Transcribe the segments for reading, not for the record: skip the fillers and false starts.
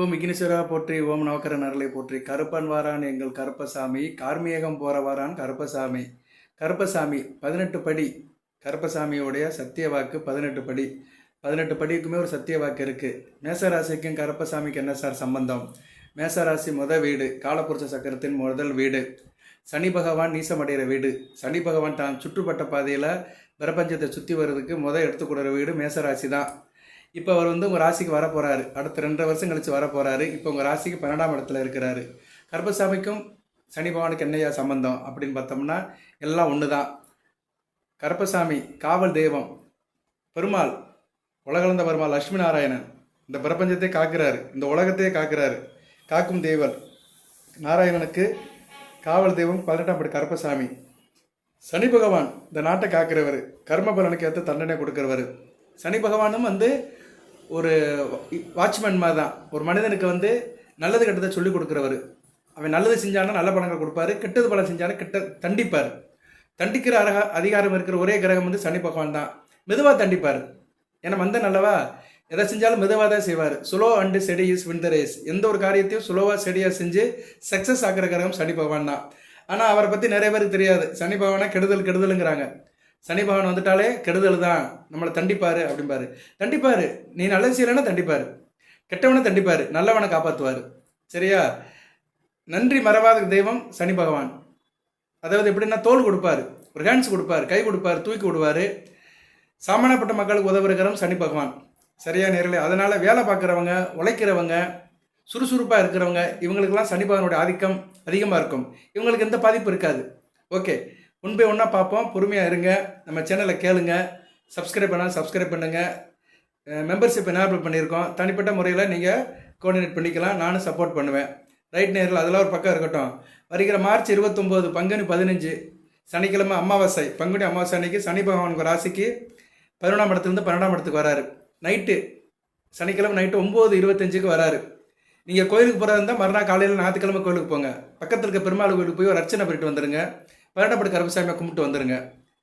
ஓம் விக்னேஸ்வரா போற்றி, ஓம் நவக்கர நரலை போற்றி. கருப்பன் வாரான் எங்கள் கருப்பசாமி, கார்மேகம் போற வாரான் கருப்பசாமி. கருப்பசாமி 18 படி. கருப்பசாமியோடைய சத்திய வாக்கு 18 படி. 18 படிக்குமே ஒரு சத்திய வாக்கு இருக்குது. மேசராசிக்கும் கருப்பசாமிக்கு என்ன சார் சம்பந்தம்? மேசராசி வீடு, காலப்புருஷ சக்கரத்தின் முதல் வீடு. சனி பகவான் நீசமடைகிற வீடு. சனி பகவான் தான் சுற்றுப்பட்ட பாதையில் பிரபஞ்சத்தை சுற்றி வர்றதுக்கு எடுத்துக்கூடுற வீடு மேசராசி தான். இப்போ அவர் உங்கள் ராசிக்கு வரப்போகிறாரு. அடுத்த 2 வருஷம் கழித்து வரப்போகிறாரு. இப்போ உங்கள் ராசிக்கு 12ஆம் இடத்துல இருக்கிறாரு. கருப்பசாமிக்கும் சனி பகவானுக்கு என்னையா சம்பந்தம் அப்படின்னு பார்த்தோம்னா எல்லாம் ஒன்று தான். கருப்பசாமி காவல் தெய்வம், பெருமாள், உலகளந்த பெருமாள் லட்சுமி நாராயணன் இந்த பிரபஞ்சத்தை காக்கிறாரு, இந்த உலகத்தையே காக்கிறாரு. காக்கும் தெய்வம் நாராயணனுக்கு காவல் தெய்வம் 18ஆம் படி கருப்பசாமி. சனி பகவான் இந்த நாட்டை காக்கிறவர், கர்ம பலனுக்கு ஏற்ற தண்டனை கொடுக்கிறவர். சனி பகவானும் ஒரு வாட்ச்மேன் மாதிரி தான். ஒரு மனிதனுக்கு நல்லது கெட்டதை சொல்லிக் கொடுக்குறவர். அவன் நல்லது செஞ்சானா நல்ல பலன்கள் கொடுப்பாரு, கெட்டது பலன் செஞ்சானா தண்டிப்பார். தண்டிக்கிற அதிகாரம் இருக்கிற ஒரே கிரகம் சனி பகவான் தான். மெதுவாக தண்டிப்பார். ஏன்னா நல்லவா எதை செஞ்சாலும் மெதுவாக தான் செய்வார். Slow and steady is win the race. எந்த ஒரு காரியத்தையும் ஸ்லோவாக ஸ்டெடியாக செஞ்சு சக்ஸஸ் ஆகிற கிரகம் சனி பகவான் தான். ஆனால் அவரை பற்றி நிறைய பேருக்கு தெரியாது. சனி பகவானா கெடுதலுங்கிறாங்க. சனி பகவான் வந்துட்டாலே கெடுதல் தான், நம்மளை தண்டிப்பார் அப்படிம்பாரு. தண்டிப்பார், நீ நல்லது செய்யலைன்னா தண்டிப்பார், கெட்டவனை தண்டிப்பார், நல்லவனை காப்பாற்றுவார். சரியா? நன்றி மறவாத தெய்வம் சனி பகவான். அதாவது எப்படின்னா தோல் கொடுப்பார், ஒரு ஹேண்ட்ஸ் கொடுப்பார், கை கொடுப்பார், தூக்கி விடுவார். சாமானியப்பட்ட மக்களுக்கு உதவுகிறவன் சனி பகவான். சரியா நேரில்? அதனால் வேலை பார்க்குறவங்க, உழைக்கிறவங்க, சுறுசுறுப்பாக இருக்கிறவங்க இவங்களுக்கெல்லாம் சனி பகவானுடைய ஆதிக்கம் அதிகமாக இருக்கும். இவங்களுக்கு எந்த பாதிப்பு இருக்காது. ஓகே, முன்பே ஒன்றா பார்ப்போம். பொறுமையாக இருங்க. நம்ம சேனலை கேளுங்க. சப்ஸ்கிரைப் பண்ணுங்கள். மெம்பர்ஷிப் எனேபிள் பண்ணியிருக்கோம். தனிப்பட்ட முறையில் நீங்கள் கோஆர்டினேட் பண்ணிக்கலாம். நானும் சப்போர்ட் பண்ணுவேன். ரைட் நேரில் அதெல்லாம் ஒரு பக்கம் இருக்கட்டும். வருகிற மார்ச் 29 பங்குனி 15 சனிக்கிழமை அமாவாசை, பங்குனி அமாவாசை அன்னைக்கு சனி பகவான் ராசிக்கு 11ஆம் இடத்துலேருந்து 12ஆம் இடத்துக்கு வராரு. நைட்டு சனிக்கிழமை நைட்டு 9:25 வராரு. நீங்கள் கோயிலுக்கு போகிறதா இருந்தால் மறுநாள் காலையில் ஞாயிற்றுக்கிழமை கோயிலுக்கு போங்க. பக்கத்தில் இருக்க பெருமாள் கோயிலுக்கு போய் ஒரு அர்ச்சனை பண்ணிட்டு வந்துடுங்க. 12ஆம் படி கருப்பசாமியை கும்பிட்டு வந்துடுங்க.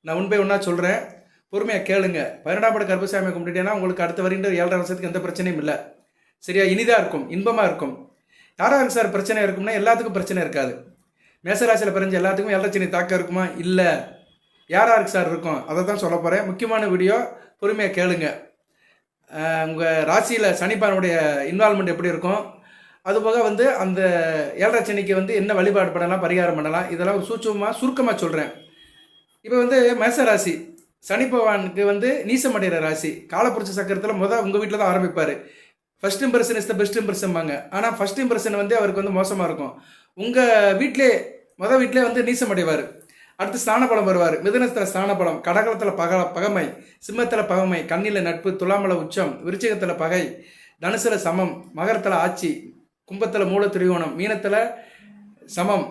நான் உண்மை ஒன்றா சொல்கிறேன், பொறுமையாக கேளுங்க. 12ஆம் படி கருப்பசாமியை கும்பிட்டுட்டேன்னா உங்களுக்கு அடுத்த வருகின்ற 7.5 வருஷத்துக்கு எந்த பிரச்சனையும் இல்லை. சரியா? இனிதாக இருக்கும், இன்பமாக இருக்கும். யாராருக்கு சார் பிரச்சனை இருக்கும்னா எல்லாத்துக்கும் பிரச்சனை இருக்காது. மேசராசியில் பிறஞ்ச எல்லாத்துக்கும் எல்லச்சனை தாக்கம் இருக்குமா? இல்லை. யாராருக்கு சார் இருக்கும் அதை தான் சொல்ல போகிறேன். முக்கியமான வீடியோ, பொறுமையாக கேளுங்க. உங்கள் ராசியில் சனிப்பானுடைய இன்வால்மெண்ட் எப்படி இருக்கும், அதுபோக அந்த 7.5 சனிக்கு என்ன வழிபாடு பண்ணலாம், பரிகாரம் பண்ணலாம், இதெல்லாம் ஒரு சுருக்கமாக சொல்கிறேன். இப்போ மேசராசி சனி பகவானுக்கு நீசமடைகிற ராசி. காலப்புருஷ சக்கரத்தில் உங்கள் வீட்டில் தான் ஆரம்பிப்பார். First impression is the best இம்ப்ரெஷன்பாங்க. ஆனால் ஃபர்ஸ்ட் இம்ப்ரெஷன் அவருக்கு மோசமாக இருக்கும். உங்கள் வீட்டிலே வீட்டிலே நீசமடைவார். அடுத்து ஸ்தானபலம் வருவார். மிதுனத்தில் ஸ்தானபலம், கடகத்தில் பகமை, சிம்மத்தில் பகமை, கண்ணில் நட்பு, துலாமல உச்சம், விருச்சிகத்தில் பகை, தனுசில் சமம், மகரத்தில் ஆட்சி, கும்பத்தில் மூல திரிகோணம், மீனத்தில் சமம்,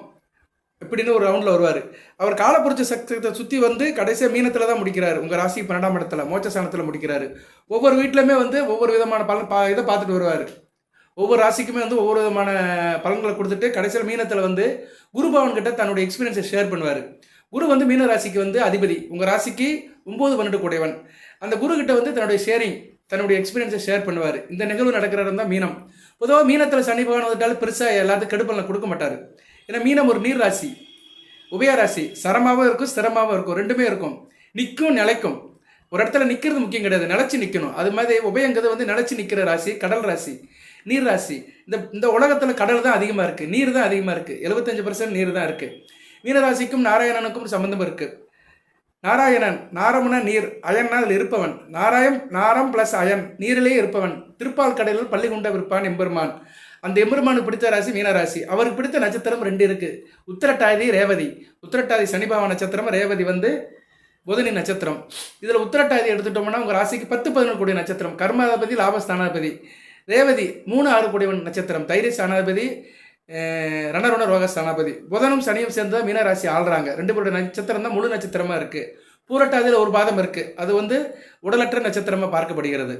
இப்படின்னு ஒரு ரவுண்டில் வருவார். அவர் காலப்புருஷ சக்கரத்தை சுற்றி கடைசியாக மீனத்தில் தான் முடிக்கிறார். உங்கள் ராசி 12ஆம் இடத்துல மோட்சஸ்தானத்தில் முடிக்கிறாரு. ஒவ்வொரு வீட்டிலுமே ஒவ்வொரு விதமான இதை பார்த்துட்டு வருவார். ஒவ்வொரு ராசிக்குமே ஒவ்வொரு விதமான பலன்களை கொடுத்துட்டு கடைசியில் மீனத்தில் குரு பவன் கிட்ட தன்னுடைய எக்ஸ்பீரியன்ஸை ஷேர் பண்ணுவார். குரு மீன ராசிக்கு அதிபதி. உங்கள் ராசிக்கு 9, 12 கூடையவன். அந்த குரு கிட்ட தன்னுடைய ஷேரிங், தன்னுடைய எக்ஸ்பீரியன்ஸை ஷேர் பண்ணுவார். இந்த நிகழ்வு நடக்கிற தான் மீனம். பொதுவாக மீனத்தில் சனி பகவான் வந்துட்டாலும் பெருசாக எல்லாத்துக்கும் கெடுப்பலன் கொடுக்க மாட்டார். ஏன்னா மீனம் ஒரு நீர் ராசி, உபயராசி. சரமாகவும் இருக்கும், ஸ்திரமாகவும் இருக்கும், ரெண்டுமே இருக்கும். நிற்கும், நிலைக்கும். ஒரு இடத்துல நிற்கிறது முக்கியம் கிடையாது, நிலச்சி நிற்கணும். அது மாதிரி உபயங்கிறது நிலச்சி நிற்கிற ராசி, கடல் ராசி, நீர் ராசி. இந்த உலகத்தில் கடல் தான் அதிகமாக இருக்குது, நீர் தான் அதிகமாக இருக்குது. 75% நீர் தான் இருக்குது. மீனராசிக்கும் நாராயணனுக்கும் சம்பந்தம் இருக்குது. நாராயணன், நாரம்னா நீர், அயன்னா அதில் இருப்பவன். நாரம் ப்ளஸ் அயன், நீரிலேயே இருப்பவன். திருப்பால் கடையில் பள்ளி கொண்ட விற்பான் எம்பெருமான். அந்த எம்பெருமானுக்கு பிடித்த ராசி மீனராசி. அவருக்கு பிடித்த நட்சத்திரம் 2 இருக்குது. உத்திரட்டாதி, ரேவதி. உத்திரட்டாதி சனிபாவ நட்சத்திரம், ரேவதி புதனி நட்சத்திரம். இதில் உத்திரட்டாதி எடுத்துட்டோம்னா உங்கள் ராசிக்கு 10, 11 கூடிய நட்சத்திரம். கர்மாதிபதி, லாபஸ்தானாதிபதி. ரேவதி 3, 6 கூடியவன் நட்சத்திரம். தைரிய ஸ்தானாதிபதி, ரணருண ரோக ஸ்தானாபதி. புதனும் சனியும் சேர்ந்து தான் மீனராசி ஆள்றாங்க. 2 பேருடைய நட்சத்திரம் தான் முழு நட்சத்திரமாக இருக்குது. பூரட்டாதியில் ஒரு பாதம் இருக்குது, அது உடலற்ற நட்சத்திரமாக பார்க்கப்படுகிறது.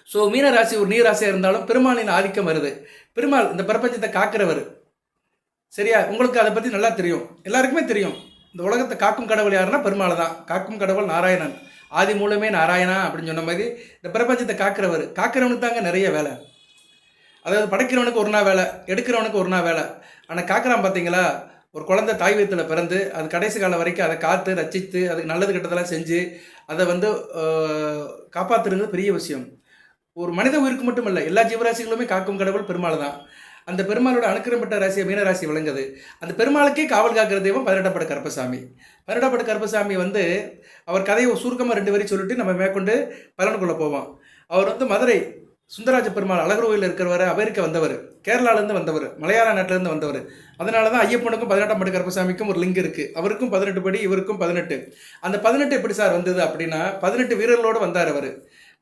ஸோ மீனராசி ஒரு நீர் ராசியாக இருந்தாலும் பெருமாளின் ஆதிக்கம் வருது. பெருமாள் இந்த பிரபஞ்சத்தை காக்கிறவர். சரியா? உங்களுக்கு அதை பற்றி நல்லா தெரியும், எல்லாருக்குமே தெரியும். இந்த உலகத்தை காக்கும் கடவுள் யாருன்னா பெருமாள் தான். காக்கும் கடவுள் நாராயணன். ஆதி மூலமே நாராயணா அப்படின்னு சொன்ன மாதிரி இந்த பிரபஞ்சத்தை காக்கிறவர். காக்கிறவனுக்கு தாங்க நிறைய வேலை. அதாவது படைக்கிறவனுக்கு ஒரு நாள் வேலை, எடுக்கிறவனுக்கு ஒரு நாள் வேலை. ஆனால் காக்கிறான் பார்த்தீங்களா, ஒரு குழந்தை தாய் வயிற்றில் பிறந்து அது கடைசி காலம் வரைக்கும் அதை காத்து ரச்சித்து அதுக்கு நல்லது கெட்டதெல்லாம் செஞ்சு அதை வந்து காப்பாற்றுறது பெரிய விஷயம். ஒரு மனித உயிருக்கு மட்டும் இல்லை, எல்லா ஜீவராசிகளுமே காக்கும் கடவுள் பெருமாள் தான். அந்த பெருமாளோட அனுக்கிரம்பட்ட ராசியை மீனராசி விளங்குது. அந்த பெருமாளுக்கே காவல் காக்கிற தெய்வம் 18 கருப்பசாமி. 18 கருப்பசாமி வந்து அவர் கதையை சுருக்கமாக 2 வரி சொல்லிட்டு நம்ம மேற்கொண்டு பலனுக்குள்ளே போவோம். அவர் வந்து மதுரை சுந்தராஜ பெருமாள் அழகர் கோயிலில் இருக்கிறவர், அமெரிக்கா வந்தவர், கேரளாலேருந்து வந்தவர், மலையாள நாட்டிலேருந்து வந்தவர். அதனால தான் ஐயப்பனுக்கும் 18 படி கருப்பசாமிக்கும் ஒரு லிங்க் இருக்குது. அவருக்கும் 18 படி, இவருக்கும் 18. அந்த 18 எப்படி சார் வந்தது அப்படின்னா, 18 வீரர்களோடு வந்தார் அவர்.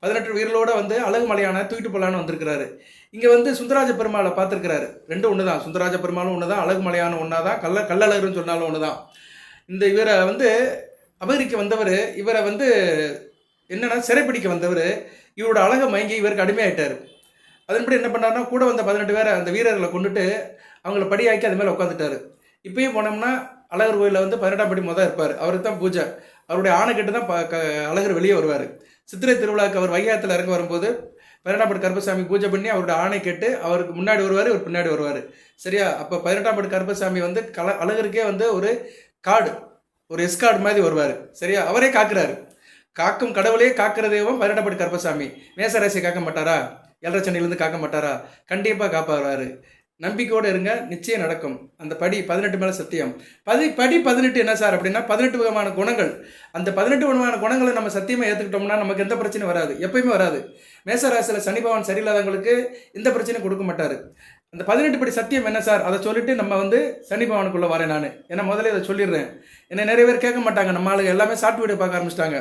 18 வீரர்களோடு வந்து அழகு மலையான தூக்கிட்டு போகலான்னு வந்திருக்கிறாரு. இங்கே வந்து சுந்தராஜ பெருமாளை பார்த்துருக்கிறாரு. ரெண்டும் ஒன்று தான், சுந்தராஜ பெருமாளும் ஒன்று தான், அழகு மலையான ஒன்றா தான், கல்லழகர்னு சொன்னாலும் ஒன்று தான். இந்த இவரை வந்து அமெரிக்கா வந்தவர், இவரை வந்து என்னென்னா சிறைப்பிடிக்க வந்தவர், இவரோட அழகை மயங்கி இவருக்கு அடிமையாயிட்டார். அதன்படி என்ன பண்ணார்னா, கூட வந்த 18 பேரை அந்த வீரர்களை கொண்டுட்டு அவங்கள படியாக்கி அது மேலே உட்காந்துட்டாரு. இப்பயும் போனோம்னா அழகர் கோயிலில் வந்து 18 படி மொதல் இருப்பார். அவருக்கு தான் பூஜை. அவருடைய ஆணை கட்டு தான் அழகர் வெளியே வருவார். சித்திரை திருவிழாவுக்கு அவர் வைகாத்தில் இறங்க வரும்போது 18 படி கருப்பசாமி பூஜை பண்ணி அவருடைய ஆணை கேட்டு அவருக்கு முன்னாடி வருவார், இவர் பின்னாடி வருவார். சரியா? அப்போ 18 படி கருப்பசாமி வந்து அழகருக்கே வந்து ஒரு கார்டு, ஒரு எஸ்கார்டு மாதிரி வருவார். சரியா? அவரே காக்குறாரு. காக்கும் கடவுளே காக்கிற தெய்வம் 18 படி கருப்பசாமி. மேசராசியை காக்க மாட்டாரா? 7.5 சனிலேருந்து காக்க மாட்டாரா? கண்டிப்பாக காப்பாடுவார். நம்பிக்கையோடு இருங்க, நிச்சயம் நடக்கும். அந்த படி 18 மேலே சத்தியம். படி 18 என்ன சார் அப்படின்னா 18 விதமான குணங்கள். அந்த 18 விதமான குணங்களை நம்ம சத்தியமாக ஏற்றுக்கிட்டோம்னா நமக்கு எந்த பிரச்சனையும் வராது, எப்பயுமே வராது. மேசராசியில் சனி பகவான் சரியில்லாதவங்களுக்கு எந்த பிரச்சனையும் கொடுக்க மாட்டார். அந்த 18 படி சத்தியம் என்ன சார், அதை சொல்லிட்டு நம்ம வந்து சனி பகவானுக்குள்ளே வரேன் நான். ஏன்னா முதல்ல இதை சொல்லிடுறேன். என்ன நிறைய பேர் கேட்க மாட்டாங்க, நம்ம ஆளுங்க எல்லாமே ஷார்ட் வீடியோ பார்க்க ஆரம்பிச்சிட்டாங்க.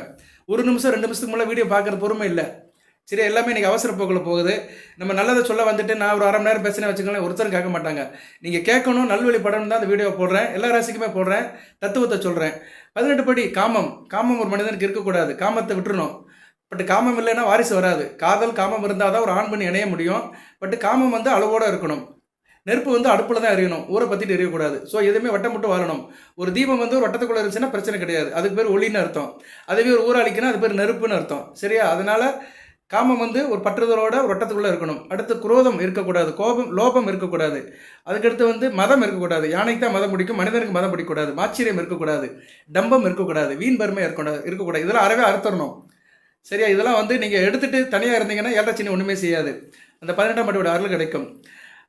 1 நிமிஷம் 2 நிமிஷத்துக்கு மேலே வீடியோ பார்க்குற பொறுமை இல்லை. சரி, எல்லாமே இன்றைக்கி அவசர போக்கில் போகுது. நம்ம நல்லதை சொல்ல வந்துட்டு நான் ஒரு 1/2 மணி நேரம் பேசினேன் வச்சுக்கோங்களேன், ஒருத்தரும் கேட்க மாட்டாங்க. நீங்கள் கேட்கணும், நல்வழி படணும் தான் அந்த வீடியோ போடுறேன். எல்லா ராசிக்குமே போடுறேன், தத்துவத்தை சொல்கிறேன். 18 படி காமம் ஒரு மனிதனுக்கு இருக்கக்கூடாது. காமத்தை விட்டுறணும். பட் காமம் இல்லைன்னா வாரிசு வராது. காதல் காமம் இருந்தால் தான் ஒரு ஆண் பெண் இணைய முடியும். பட் காமம் வந்து அளவோடு இருக்கணும். நெருப்பு வந்து அடுப்பில் தான் எரியணும், ஊரை பற்றிட்டு எரியக்கூடாது. ஸோ எதுவுமே வட்டம் மட்டும் வாழணும். ஒரு தீபம் வந்து ஒரு வட்டத்துக்குள்ளே இருந்துச்சுன்னா பிரச்சனை கிடையாது, அதுக்கு பேர் ஒளின்னு அர்த்தம். அதுவே ஒரு ஊராளிக்குன்னா அது பேர் நெருப்புன்னு அர்த்தம். சரியா? அதனால் காமம் வந்து ஒரு பற்றுதலோட ஒரு வட்டத்துக்குள்ளே இருக்கணும். அடுத்து குரோதம் இருக்கக்கூடாது, லோபம் இருக்கக்கூடாது. அதுக்கடுத்து வந்து மதம் இருக்கக்கூடாது. யானைக்கு தான் மதம் பிடிக்கும், மனிதனுக்கு மதம் பிடிக்கக்கூடாது. மாச்சரியம் இருக்கக்கூடாது, டம்பம் இருக்கக்கூடாது, வீண் பெருமை இருக்கக்கூடாது. இதெல்லாம் அறவே அறுத்தரணும். சரியா? இதெல்லாம் வந்து நீங்கள் எடுத்துகிட்டு தனியாக இருந்தீங்கன்னா 7.5 சனி ஒன்றுமே செய்யாது. அந்த 18 படியோட அருள் கிடைக்கும்.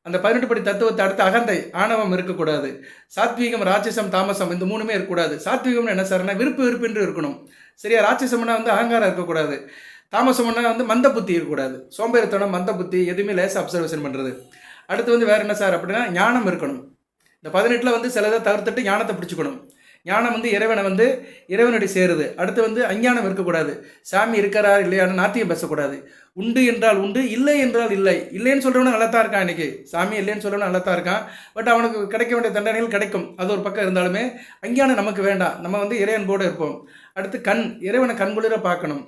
அந்த 18 படி தத்துவத்தை அடுத்து அகந்தை, ஆணவம் இருக்கக்கூடாது. சாத்வீகம், ராட்சசம், தாமசம் இந்த 3மே இருக்கக்கூடாது. சாத்வீகம்னு என்ன சார்னா விருப்பின்றி இருக்கணும். சரியா? ராட்சசம்னா வந்து அகங்காரம் இருக்கக்கூடாது. தாமசம்னா வந்து மந்த புத்தி இருக்கக்கூடாது. சோம்பேறித்தனம், மந்த புத்தி, எதுவுமே லேசாக அப்சர்வேஷன் பண்ணுறது. அடுத்து வந்து வேறு என்ன சார் அப்படின்னா ஞானம் இருக்கணும். இந்த 18 வந்து சிலதை தவிர்த்துட்டு ஞானத்தை பிடிச்சிக்கணும். ஞானம் வந்து இறைவனடி சேருது. அடுத்து வந்து அஞ்ஞானம் இருக்கக்கூடாது. சாமி இருக்கிறா இல்லையான்னு நாத்தியம் பேசக்கூடாது. உண்டு என்றால் உண்டு, இல்லை என்றால் இல்லை. இல்லைன்னு சொல்கிறவனு நல்லா தான் இருக்கான். இன்றைக்கி சாமி இல்லைன்னு சொல்கிறவனு நல்லா தான் இருக்கான். பட் அவனுக்கு கிடைக்க வேண்டிய தண்டனைகள் கிடைக்கும். அது ஒரு பக்கம் இருந்தாலுமே அஞ்ஞானம் நமக்கு வேண்டாம். நம்ம வந்து இறைவன்போடு இருப்போம். அடுத்து கண், இறைவனை கண் குளிர பார்க்கணும்.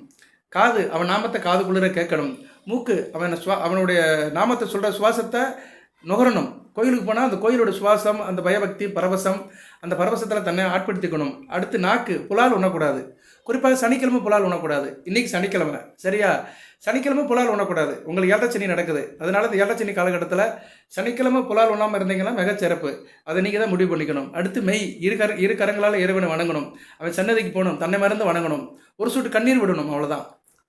காது, அவன் நாமத்தை காது குளிர கேட்கணும். மூக்கு, அவனுடைய நாமத்தை சொல்கிற சுவாசத்தை நுகரணும். கோயிலுக்கு போனால் அந்த கோயிலோட சுவாசம், அந்த பயபக்தி, பரவசம், அந்த பரவசத்தில் தன்னை ஆட்படுத்திக்கணும். அடுத்து நாக்கு, புலால் உண்ணக்கூடாது. குறிப்பாக சனிக்கிழமை புலால் உண்ணக்கூடாது. இன்றைக்கி சனிக்கிழமை. சரியா? சனிக்கிழமை புலால் உண்ணக்கூடாது. உங்களுக்கு 7.5 சனி நடக்குது. அதனால் இந்த 7.5 சனி காலகட்டத்தில் சனிக்கிழமை புலால் உண்ணாமல் இருந்தீங்கன்னா மிகச்சிறப்பு. அதை நீங்கள் தான் முடிவு பண்ணிக்கணும். அடுத்து மெய், இரு கரங்களால் இறைவனை வணங்கணும். அவன் சன்னதிக்கு போகணும், தன்னை மறந்து வணங்கணும். ஒரு சொட்டு கண்ணீர் விடணும், அவ்வளோதான்.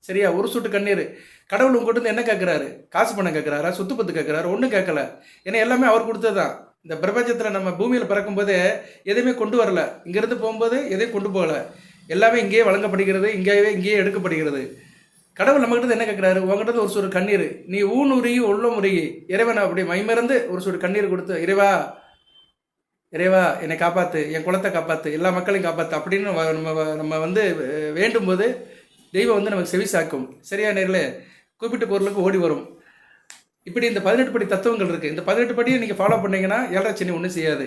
சரியா? ஒரு சொட்டு கண்ணீர். கடவுள் உங்கள்கிட்ட வந்து என்ன கேட்குறாரு? காசு பணம் கேட்குறாரா? சொத்து பத்து கேட்குறாரு? ஒன்றும் கேட்கல. ஏன்னா எல்லாமே அவர் கொடுத்தது தான். இந்த பிரபஞ்சத்தில் நம்ம பூமியில் பிறக்கும்போதே எதையுமே கொண்டு வரல. இங்கேருந்து போகும்போது எதையும் கொண்டு போகலை. எல்லாமே இங்கேயே வழங்கப்படுகிறது, இங்கேயே எடுக்கப்படுகிறது. கடவுள் நம்மகிட்ட என்ன கேட்குறாரு? உங்ககிட்ட ஒரு சொட்டு கண்ணீர். நீ ஊனுருகி உள்ள முருகி இறைவனை அப்படி மைமறந்து ஒரு சொட்டு கண்ணீர் கொடுத்து, இறைவா என்னை காப்பாற்று, என் குலத்தை காப்பாற்று, எல்லா மக்களையும் காப்பாற்று அப்படின்னு நம்ம வந்து வேண்டும் போது தெய்வம் வந்து நமக்கு செவி சாக்கும். சரியா நேர்களே? குறிப்பிட்ட பொருளுக்கு ஓடி வரும். இப்படி இந்த 18 படி தத்துவங்கள் இருக்குது. இந்த 18 படியை நீங்கள் ஃபாலோ பண்ணிங்கன்னா 7.5 சனி ஒன்றும் செய்யாது.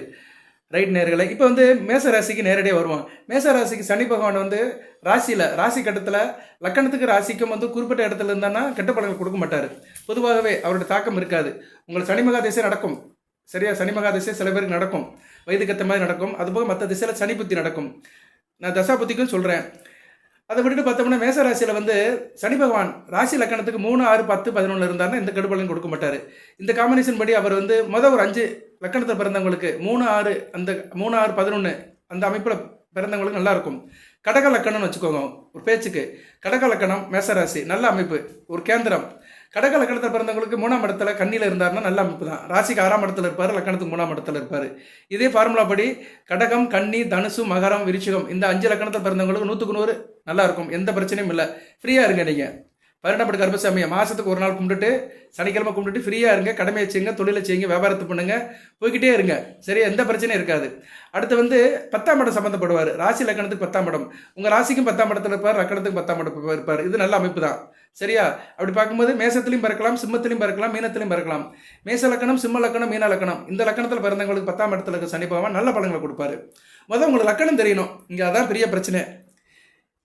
ரைட் நேர்களை? இப்போ வந்து மேசராசிக்கு நேரடியாக வருவோம். மேசராசிக்கு சனி பகவான் வந்து ராசி கட்டத்தில் லக்கணத்துக்கு ராசிக்கும் வந்து குறிப்பிட்ட இடத்துல இருந்தான்னா கெட்ட பலன்கள் கொடுக்க மாட்டார். பொதுவாகவே அவருடைய தாக்கம் இருக்காது. உங்களுக்கு சனி மகா திசை நடக்கும். சரியா? சனி மகா திசை சில பேருக்கு நடக்கும், வயதுக்கத்த மாதிரி நடக்கும். அதுபோக மற்ற திசையில் சனி புத்தி நடக்கும். நான் தசா புத்திக்கும் சொல்கிறேன். அதை விட்டுட்டு பார்த்தோம்னா மேச ராசியில் வந்து சனி பகவான் ராசி லக்கணத்துக்கு 3, 6, 10, 11 இருந்தாருன்னா இந்த கெடுபலன் கொடுக்க மாட்டார். இந்த காம்பினேஷன் படி அவர் வந்து ஒரு 5 லக்கணத்தில் பிறந்தவங்களுக்கு 3, 6 அந்த 3, 6, 11 அந்த அமைப்பில் பிறந்தவங்களுக்கு நல்லா இருக்கும். கடக லக்கணம்னு வச்சுக்கோங்க ஒரு பேச்சுக்கு. கடக லக்கணம் மேசராசி நல்ல அமைப்பு, ஒரு கேந்திரம். கடக லக்கணத்தில் பிறந்தவங்களுக்கு 3ஆம் இடத்துல கண்ணியில் இருந்தாருன்னா நல்ல அமைப்பு தான். ராசிக்கு 6ஆம் இடத்துல இருப்பார், லக்கணத்துக்கு 3ஆம் இடத்துல இருப்பார். இதே ஃபார்முலா படி கடகம், கன்னி, தனுசு, மகரம், விருச்சிகம் இந்த 5 லக்கணத்தில் பிறந்தவங்களுக்கு 100க்கு 100 நல்லா இருக்கும். எந்த பிரச்சனையும் இல்லை. ஃப்ரீயாக இருங்க. நீங்கள் 12 கருப்பசாமியை மாதத்துக்கு ஒரு நாள் கும்பிட்டுட்டு சனிக்கிழமை கும்பிட்டுட்டு ஃப்ரீயாக இருங்க. கடமையை செய்யுங்க, தொழிலை செய்யுங்க, வியாபாரத்தை பண்ணுங்க, போய்கிட்டே இருங்க. சரியா, எந்த பிரச்சனையும் இருக்காது. அடுத்து வந்து 10ஆம் இடம் சம்மந்தப்படுவார். ராசி லக்கணத்துக்கு 10ஆம் இடம். உங்கள் ராசிக்கும் 10ஆம் இடத்துல இருப்பார், லக்கணத்துக்கு 10ஆம் இடம் இருப்பார். இது நல்ல அமைப்பு தான். சரியா, அப்படி பார்க்கும்போது மேசத்திலையும் பிறக்கலாம், சிம்மத்திலையும் பிறக்கலாம், மீனத்திலையும் பிறக்கலாம். மேச லக்கணம், சிம்ம லக்கணம், மீன லக்கணம் இந்த லக்கணத்தில் பிறந்தவங்களுக்கு 10ஆம் இடத்துல இருக்க சனி பகவான் நல்ல பலன்களை கொடுப்பாரு. முதல் உங்களுக்கு லக்கணம் தெரியணும். இங்கே அதான் பெரிய பிரச்சனை.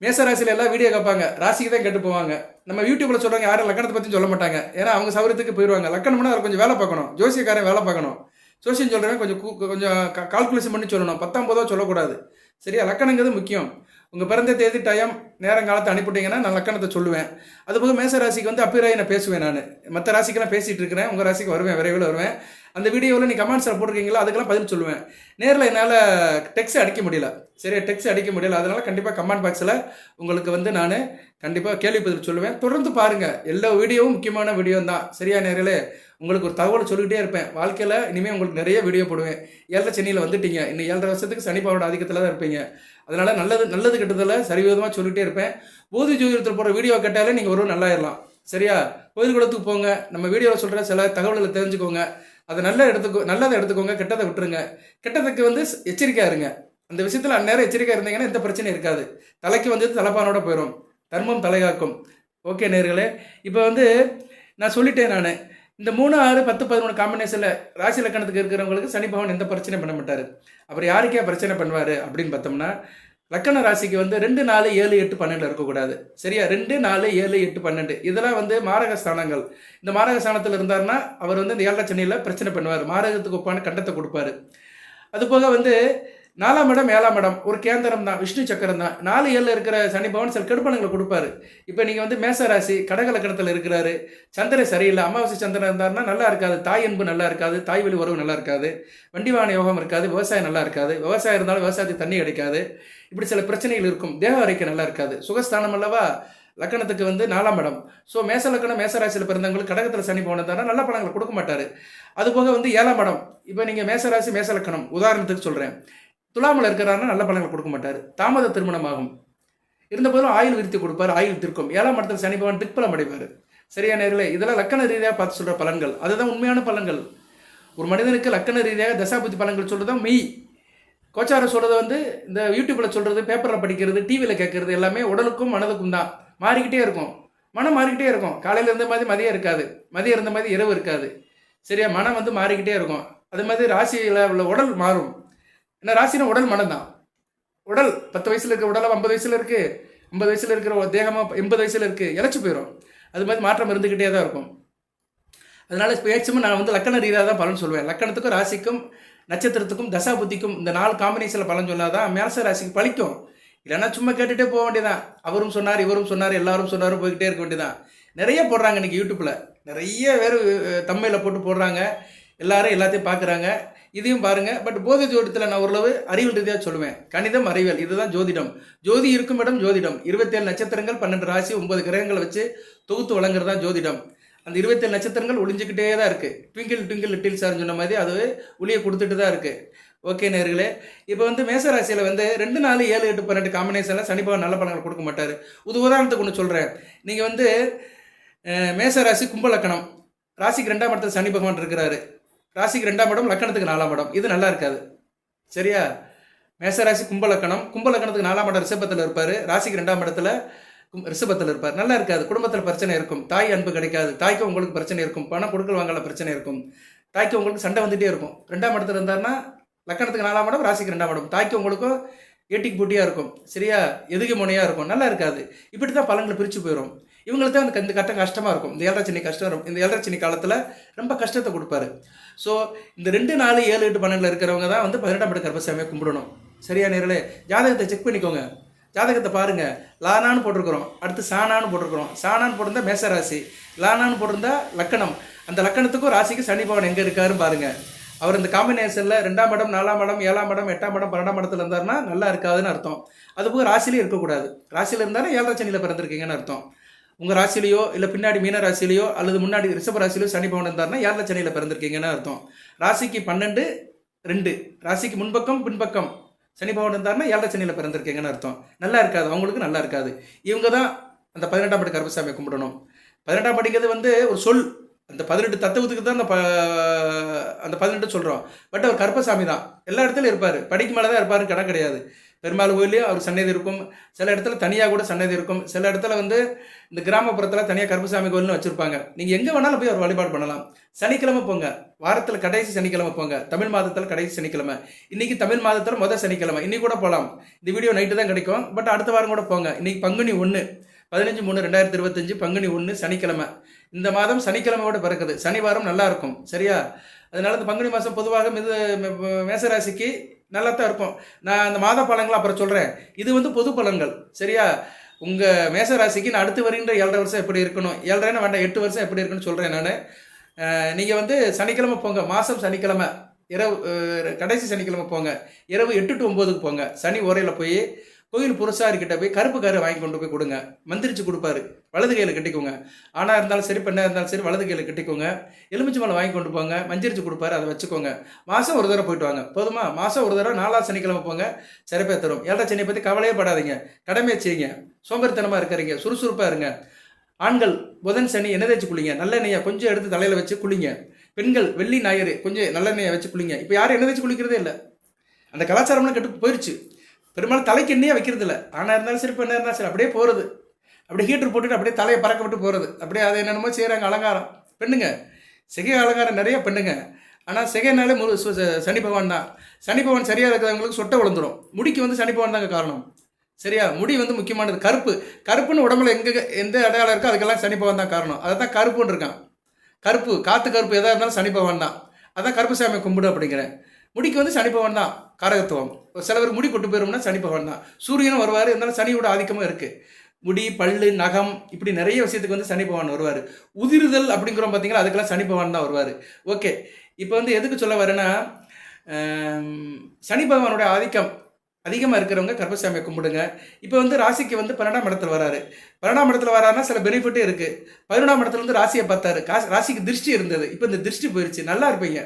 மேசராசியில் எல்லாம் வீடியோ கேட்பாங்க, ராசிக்கு தான் கேட்டு போவாங்க. நம்ம யூடியூப்ல சொல்றாங்க, யாரும் லக்கணத்தை பற்றி சொல்ல மாட்டாங்க. ஏன்னா அவங்க சௌரியத்துக்கு போயிடுவாங்க. லக்கணம்னா அதை கொஞ்சம் வேலை பார்க்கணும். ஜோசியக்காரன் வேலை பார்க்கணும். ஜோசியம் சொல்கிறவன் கொஞ்சம் கால்குலேஷன் பண்ணி சொல்லணும். 19 சொல்லக்கூடாது. சரியா, லக்கணங்கிறது முக்கியம். உங்கள் பிறந்த தேதி, டைம், நேரங்காலத்தை அனுப்பிட்டீங்கன்னா நான் லக்கணத்தை சொல்லுவேன். அதுபோக மேச ராசிக்கு வந்து அப்பிராய் நான் பேசுவேன். நான் மற்ற ராசிக்கெல்லாம் பேசிகிட்டு இருக்கிறேன். உங்கள் ராசிக்கு வருவேன், விரைவில் வருவேன். அந்த வீடியோவில் நீ கமெண்ட்ஸில் போட்டிருக்கீங்களா, அதுக்கெல்லாம் பதில் சொல்லுவேன். நேரில் என்னால் டெக்ஸ்ட் அடிக்க முடியல. சரியா, டெக்ஸ்ட் அடிக்க முடியல. அதனால் கண்டிப்பாக கமெண்ட் பாக்ஸில் உங்களுக்கு வந்து நான் கண்டிப்பாக கேள்வி பதில் சொல்லுவேன். தொடர்ந்து பாருங்கள். எல்லா வீடியோவும் முக்கியமான வீடியோ தான். சரியா, நேரில் உங்களுக்கு ஒரு தகவலை சொல்லிக்கிட்டே இருப்பேன். வாழ்க்கையில் இனிமேல் உங்களுக்கு நிறைய வீடியோ போடுவேன். 7 சென்னையில் வந்துட்டீங்க. இன்னும் 7.5 வருஷத்துக்கு சனிப்பாவோட ஆதிக்கத்தில் தான் இருப்பீங்க. அதனால் நல்லது கெட்டதில் சரிவிதமாக சொல்லிகிட்டே இருப்பேன். போதி ஜோதிடத்தில் போகிற வீடியோ கேட்டாலே நீங்கள் ஒரு நல்லாயிடலாம். சரியா, கோயில் குளத்துக்கு போங்க. நம்ம வீடியோவில் சொல்கிற சில தகவல்களை தெரிஞ்சுக்கோங்க. அதை நல்லதை எடுத்துக்கோங்க, கெட்டதை விட்டுருங்க. கெட்டதுக்கு வந்து எச்சரிக்கையாக இருங்க. அந்த விஷயத்தில் அந்நேரம் எச்சரிக்கையாக இருந்தீங்கன்னா எந்த பிரச்சனையும் இருக்காது. தலைக்கு வந்து தலைப்பானோட போயிடும். தர்மம் தலைகாக்கும். ஓகே நேர்களே, இப்போ வந்து நான் சொல்லிட்டேன். நான் இந்த 3, 6, 10, 11 காம்பினேஷனில் ராசி லக்கணத்துக்கு இருக்கிறவங்களுக்கு சனி பகவான் எந்த பிரச்சனையும் பண்ண மாட்டார். அப்புறம் யாருக்கே பிரச்சனை பண்ணுவார் அப்படின்னு பார்த்தோம்னா, லக்கண ராசிக்கு வந்து 2, 4, 7, 8, 12 இருக்கக்கூடாது. சரியா, 2, 4, 7, 8, 12 இதெல்லாம் வந்து மாரக ஸ்தானங்கள். இந்த மாரக ஸ்தானத்தில் இருந்தார்னா அவர் வந்து இந்த 7 சென்னையில் பிரச்சனை பண்ணுவார். மாரகத்துக்கு ஒப்பான கண்டத்தை கொடுப்பாரு. அதுபோக வந்து 4ஆம் இடம், 7ஆம் இடம் ஒரு கேந்திரம் தான், விஷ்ணு சக்கரம் தான். 4, 7 இருக்கிற சனி பகவான் சில கெடுப்பலங்களை கொடுப்பாரு. இப்போ நீங்கள் வந்து மேச ராசி கடக லக்கணத்தில் இருக்கிறாரு, சந்திரன் சரியில்லை, அமாவாசை சந்திரன் இருந்தாருன்னா நல்லா இருக்காது. தாய் அன்பு நல்லா இருக்காது, தாய் வழி உறவு நல்லா இருக்காது, வண்டி வாகன யோகம் இருக்காது, விவசாயம் நல்லா இருக்காது, விவசாயம் இருந்தாலும் விவசாயத்துக்கு தண்ணி கிடைக்காது. இப்படி சில பிரச்சனைகள் இருக்கும். தேக அறைக்கு நல்லா இருக்காது. சுகஸ்தானம் அல்லவா லக்கணத்துக்கு வந்து 4ஆம் இடம். ஸோ மேச லக்கணம், மேசராசியில் பிறந்தவங்களுக்கு கடகத்தில் சனி போனதானா நல்ல பலன்களை கொடுக்க மாட்டார். அதுபோக வந்து 7ஆம் இடம். இப்போ நீங்கள் மேசராசி, மேச லக்கணம் உதாரணத்துக்கு சொல்கிறேன். துலாமில் இருக்கிறாருன்னா நல்ல பலன்களை கொடுக்க மாட்டார். தாமத திருமணம் ஆகும். இருந்தபோதும் ஆயுள் விருத்தி கொடுப்பார், ஆயுள் திருக்கும். 7ஆம் இடத்துல சனி பகவான் திக்பலம் அடைவார். சரியா நேர்களே, இதெல்லாம் லக்கண ரீதியாக பார்த்து சொல்கிற பலன்கள். அதுதான் உண்மையான பலன்கள். ஒரு மனிதனுக்கு லக்கண ரீதியாக தசாபுத்தி பலன்கள் சொல்கிறது தான் மெய். கோச்சாரம் சொல்கிறது வந்து இந்த யூடியூப்பில் சொல்கிறது, பேப்பரில் படிக்கிறது, டிவியில் கேட்குறது எல்லாமே உடலுக்கும் மனதுக்கும் தான். மாறிக்கிட்டே இருக்கும். மனம் மாறிக்கிட்டே இருக்கும். காலையில் இருந்த மாதிரி மதியம் இருக்காது, மதியம் இருந்த மாதிரி இரவு இருக்காது. சரியா, மனம் வந்து மாறிக்கிட்டே இருக்கும். அது மாதிரி ராசியில் உள்ள உடல் மாறும். ஏன்னா ராசினா உடல் மனம் தான். உடல் 10 வயசில் இருக்கிற உடலை 50 வயசில் இருக்குது, 50 வயசில் இருக்கிற தேகமாக 80 வயசில் இருக்குது, இழைச்சி போயிடும். அது மாதிரி மாற்றம் இருந்துக்கிட்டே தான் இருக்கும். அதனால பேச்சும் நான் வந்து லக்கண ரீதியாக தான் பலன் சொல்லுவேன். லக்கணத்துக்கும் ராசிக்கும் நட்சத்திரத்துக்கும் தசாபுத்திக்கும் இந்த 4 காம்பினேஷனில் பலன் சொன்னாதான் மேச ராசிக்கு பழிக்கும். இல்லைன்னா சும்மா கேட்டுகிட்டே போக வேண்டியதான். அவரும் சொன்னார், இவரும் சொன்னார், எல்லாரும் சொன்னார், போய்கிட்டே இருக்க வேண்டியதான். நிறைய போடுறாங்க இன்றைக்கி யூடியூப்பில், நிறைய பேர் தம்மையில் போட்டு போடுறாங்க. எல்லாரும் எல்லாத்தையும் பார்க்குறாங்க. இதையும் பாருங்கள். பட் போதை ஜோதிடத்தில் நான் ஓரளவு அறிவியல் ரீதியாக சொல்லுவேன். கணிதம், அறிவியல் இதுதான் ஜோதிடம். ஜோதி இருக்கும் இடம் ஜோதிடம். 27 நட்சத்திரங்கள், 12 ராசி, 9 கிரகங்களை வச்சு தொகுத்து வழங்குறது தான் ஜோதிடம். அந்த 27 நட்சத்திரங்கள் ஒளிஞ்சிக்கிட்டே தான் இருக்குது. ட்விங்கிள் ட்விங்கிள் லிட்டில் சார்னு சொன்ன மாதிரி அது ஒளியை கொடுத்துட்டு தான் இருக்குது. ஓகே நேர்களே, இப்போ வந்து மேசராசியில் வந்து 2, 4, 7, 8, 12 காம்பினேஷனில் சனி பகவான் நல்ல பலன்கள் கொடுக்க மாட்டார். உதாரணத்துக்கு ஒன்று சொல்கிறேன். நீங்கள் வந்து மேசராசி கும்பலக்கணம், ராசிக்கு 2ஆம் இடத்துல சனி பகவான் இருக்கிறாரு. ராசிக்கு 2ஆம் இடம், லக்கணத்துக்கு 4ஆம் இடம். இது நல்லா இருக்காது. சரியா, மேசராசி கும்பலக்கணம், கும்பலக்கணத்துக்கு 4ஆம் இடம் ரிஷபத்தில் இருப்பார், ராசிக்கு 2ஆம் இடத்துல ரிஷபத்தில் இருப்பார். நல்லா இருக்காது. குடும்பத்தில் பிரச்சனை இருக்கும், தாய் அன்பு கிடைக்காது, தாய்க்கு உங்களுக்கு பிரச்சனை இருக்கும், பணம் கொடுக்கல் வாங்கல பிரச்சனை இருக்கும், தாய்க்கு உங்களுக்கு சண்டை வந்துகிட்டே இருக்கும். 2ஆம் இடத்துல இருந்தாருன்னா லக்கணத்துக்கு 4ஆம் இடம், ராசிக்கு 2ஆம் இடம், தாய்க்கு உங்களுக்கும் ஏட்டிக்கு போட்டியாக இருக்கும். சரியா, எதுகை முனையாக இருக்கும், நல்லா இருக்காது. இப்படி தான் பலன்களை பிரித்து போயிடும். இவங்களுக்கு தான் இந்த கட்டம் கஷ்டமாக இருக்கும். இந்த 7 சனி கஷ்டம் இருக்கும். இந்த 7 சனி காலத்தில் ரொம்ப கஷ்டத்தை கொடுப்பாரு. ஸோ இந்த 2, 4, 7, 8, 12 இருக்கிறவங்க தான் வந்து 18ஆம் இடம் கர்ப்பசாமியை கும்பிடணும். சரியா நேர்களே, ஜாதகத்தை செக் பண்ணிக்கோங்க. ஜாதகத்தை பாருங்கள். லானான்னு போட்டிருக்கிறோம், அடுத்து சாணான்னு போட்டிருக்கிறோம். சாணான்னு போட்டிருந்தா மேசராசி, லானான்னு போட்டிருந்தா லக்கணம். அந்த லக்கணத்துக்கும் ராசிக்கு சனி பகவான் எங்கே இருக்காருன்னு பாருங்கள். அவர் இந்த காம்பினேஷனில் 2ஆம் இடம், 4ஆம் இடம், 7ஆம் இடம், 8ஆம் இடம், 12ஆம் இடத்துல இருந்தாருன்னா நல்லா இருக்காதுன்னு அர்த்தம். அதுபோக ராசிலேயே இருக்கக்கூடாது. ராசியில் இருந்தாலும் 7ஆம் சனியில் பிறந்திருக்கீங்கன்னு அர்த்தம். உங்கள் ராசிலேயோ இல்லை பின்னாடி மீன ராசிலேயோ அல்லது முன்னாடி ரிஷப ராசிலையோ சனி பகவான் இருந்தாருன்னா 7ஆம் சனியில் பிறந்திருக்கீங்கன்னு அர்த்தம். ராசிக்கு 12, 2, ராசிக்கு முன்பக்கம் பின்பக்கம் சனி பகவான் இருந்தாருன்னா 7ஆம் சனியில் பிறந்திருக்கீங்கன்னு அர்த்தம். நல்லா இருக்காது, அவங்களுக்கு நல்லா இருக்காது. இவங்க தான் அந்த 18ஆம் படி கருப்பசாமியை கும்பிடணும். 18ஆம் படிக்கிறது வந்து ஒரு சொல், அந்த 18 தத்துவத்துக்கு தான் அந்த 18 சொல்கிறோம். பட் அவர் கருப்பசாமி தான், எல்லா இடத்துலையும் இருப்பார். படிக்கு மேலே தான் இருப்பார், கணக்கு கிடையாது. பெருமாள் கோயிலையும் அவர் சன்னதி இருக்கும், சில இடத்துல தனியாக கூட சன்னதி இருக்கும், சில இடத்துல வந்து இந்த கிராமப்புறத்தில் தனியாக கருப்பசாமி கோயில்னு வச்சுருப்பாங்க. நீங்கள் எங்கே வேணாலும் போய் அவர் வழிபாடு பண்ணலாம். சனிக்கிழமை போங்க, வாரத்தில் கடைசி சனிக்கிழமை போங்க, தமிழ் மாதத்தில் கடைசி சனிக்கிழமை. இன்றைக்கி தமிழ் மாதத்தில் முதல் சனிக்கிழமை, இன்னைக்கு கூட போகலாம். இந்த வீடியோ நைட்டு தான் கிடைக்கும், பட் அடுத்த வாரம் கூட போங்க. இன்றைக்கி பங்குனி 1, 15/3/2025 பங்குனி 1 சனிக்கிழமை. இந்த மாதம் சனிக்கிழமையோட பிறக்குது, சனி வாரம் நல்லா இருக்கும். சரியா? அதனால இந்த பங்குனி மாதம் பொதுவாக மேசராசிக்கு நல்லா தான் இருக்கும். நான் அந்த மாத பலன்களை அப்புறம் சொல்கிறேன். இது வந்து பொது பலன்கள். சரியா? உங்கள் மேசராசிக்கு நான் அடுத்து வருகின்ற 7.5 வருஷம் எப்படி இருக்கணும், 7.5 வேண்டாம் 8 வருஷம் எப்படி இருக்குன்னு சொல்கிறேன் நான். நீங்கள் வந்து சனிக்கிழமை போங்க, மாதம் சனிக்கிழமை இரவு, கடைசி சனிக்கிழமை போங்க, இரவு 8 to 9க்கு போங்க. சனி ஓரையில் போய் கோயில் புரசாரிக்கிட்ட போய் கருப்பு காரை வாங்கி கொண்டு போய் கொடுங்க. மந்திரிச்சு கொடுப்பாரு, வலது கையில் கட்டிக்கோங்க. ஆணாக இருந்தாலும் சரி, பெண்ணாக இருந்தாலும் சரி, வலது கையில் கட்டிக்கோங்க. எலுமிச்சை மலை வாங்கி கொண்டு போங்க, மந்திரிச்சு கொடுப்பாரு, அதை வச்சுக்கோங்க. மாதம் ஒரு தடவை போயிட்டு வாங்க, போதுமா? மாதம் ஒரு தடவை 4ஆம் சனிக்கிழமை போங்க, சிறப்பே தரும். 7ஆம் சனியை பற்றி கவலையே படாதீங்க, கடமையை செய்யுங்க. சோம்பேறித்தனமாக இருக்கிறீங்க, சுறுசுறுப்பாக இருங்க. ஆண்கள் புதன் சனி எண்ணெய் தேய்ச்சி குளிங்க, நல்லெண்ணெயை கொஞ்சம் எடுத்து தலையில் வச்சு குளிங்க. பெண்கள் வெள்ளி ஞாயிறு கொஞ்சம் நல்லெண்ணெயை வச்சு குளிங்க. இப்போ யாரும் எண்ணெய் தேய்ச்சி குளிக்கிறதே இல்லை, அந்த கலாச்சாரம்லாம் கெட்டு போயிடுச்சு. பெரும்பாலும் தலைக்கு எண்ணெயே வைக்கிறது இல்லை. ஆணாக இருந்தாலும் சரி, பெண்ணாக இருந்தாலும் சரி, அப்படியே போகிறது. அப்படியே ஹீட்டர் போட்டுட்டு அப்படியே தலையை பறக்க விட்டு போகிறது. அப்படியே அதை என்னென்னமோ செய்கிறாங்க அலங்காரம். பெண்ணுங்க சிகை அலங்காரம் நிறைய பெண்ணுங்க. ஆனால் சிகைனாலே சனி பகவான் தான். சனி பகவான் சரியாக இருக்கிறவங்களுக்கு சொட்டை விழுந்துடும். முடிக்கு வந்து சனி பகவான் தாங்க காரணம். சரியா? முடி வந்து முக்கியமானது. கருப்புன்னு உடம்புல எந்த அடையாளம் இருக்கோ அதுக்கெல்லாம் சனி பகவான் தான் காரணம். அதை தான் கருப்புன்னு இருக்கான். கருப்பு, காற்று கருப்பு எதாக இருந்தாலும் சனி பகவான் தான். அதான் கருப்பசாமி கும்பிடு அப்படிங்கிறேன். முடிக்கு வந்து சனி பகவான் தான் காரகத்துவம். சில பேர் முடி கொட்டு போயிடும்னா சனி பகவான் தான். சூரியனும் வருவார், இருந்தாலும் சனியோட ஆதிக்கமும் இருக்குது. முடி, பல்லு, நகம், இப்படி நிறைய விஷயத்துக்கு வந்து சனி பகவான் வருவார். உதிர்தல் அப்படிங்கிறோம் பார்த்தீங்களா, அதுக்கெல்லாம் சனி பகவான் தான் வருவார். ஓகே, இப்போ வந்து எதுக்கு சொல்ல வரேன்னா, சனி பகவானோட ஆதிக்கம் அதிகமாக இருக்கிறவங்க கருப்பசாமியை கும்பிடுங்க. இப்போ வந்து ராசிக்கு வந்து 12ஆம் இடத்துல வராரு. 12ஆம் இடத்துல வராருன்னா சில பெனிஃபிட்டே இருக்குது. 11ஆம் இடத்துல வந்து ராசியை பார்த்தாரு, ராசிக்கு திருஷ்டி இருந்தது, இப்போ இந்த திருஷ்டி போயிடுச்சு, நல்லா இருப்பீங்க.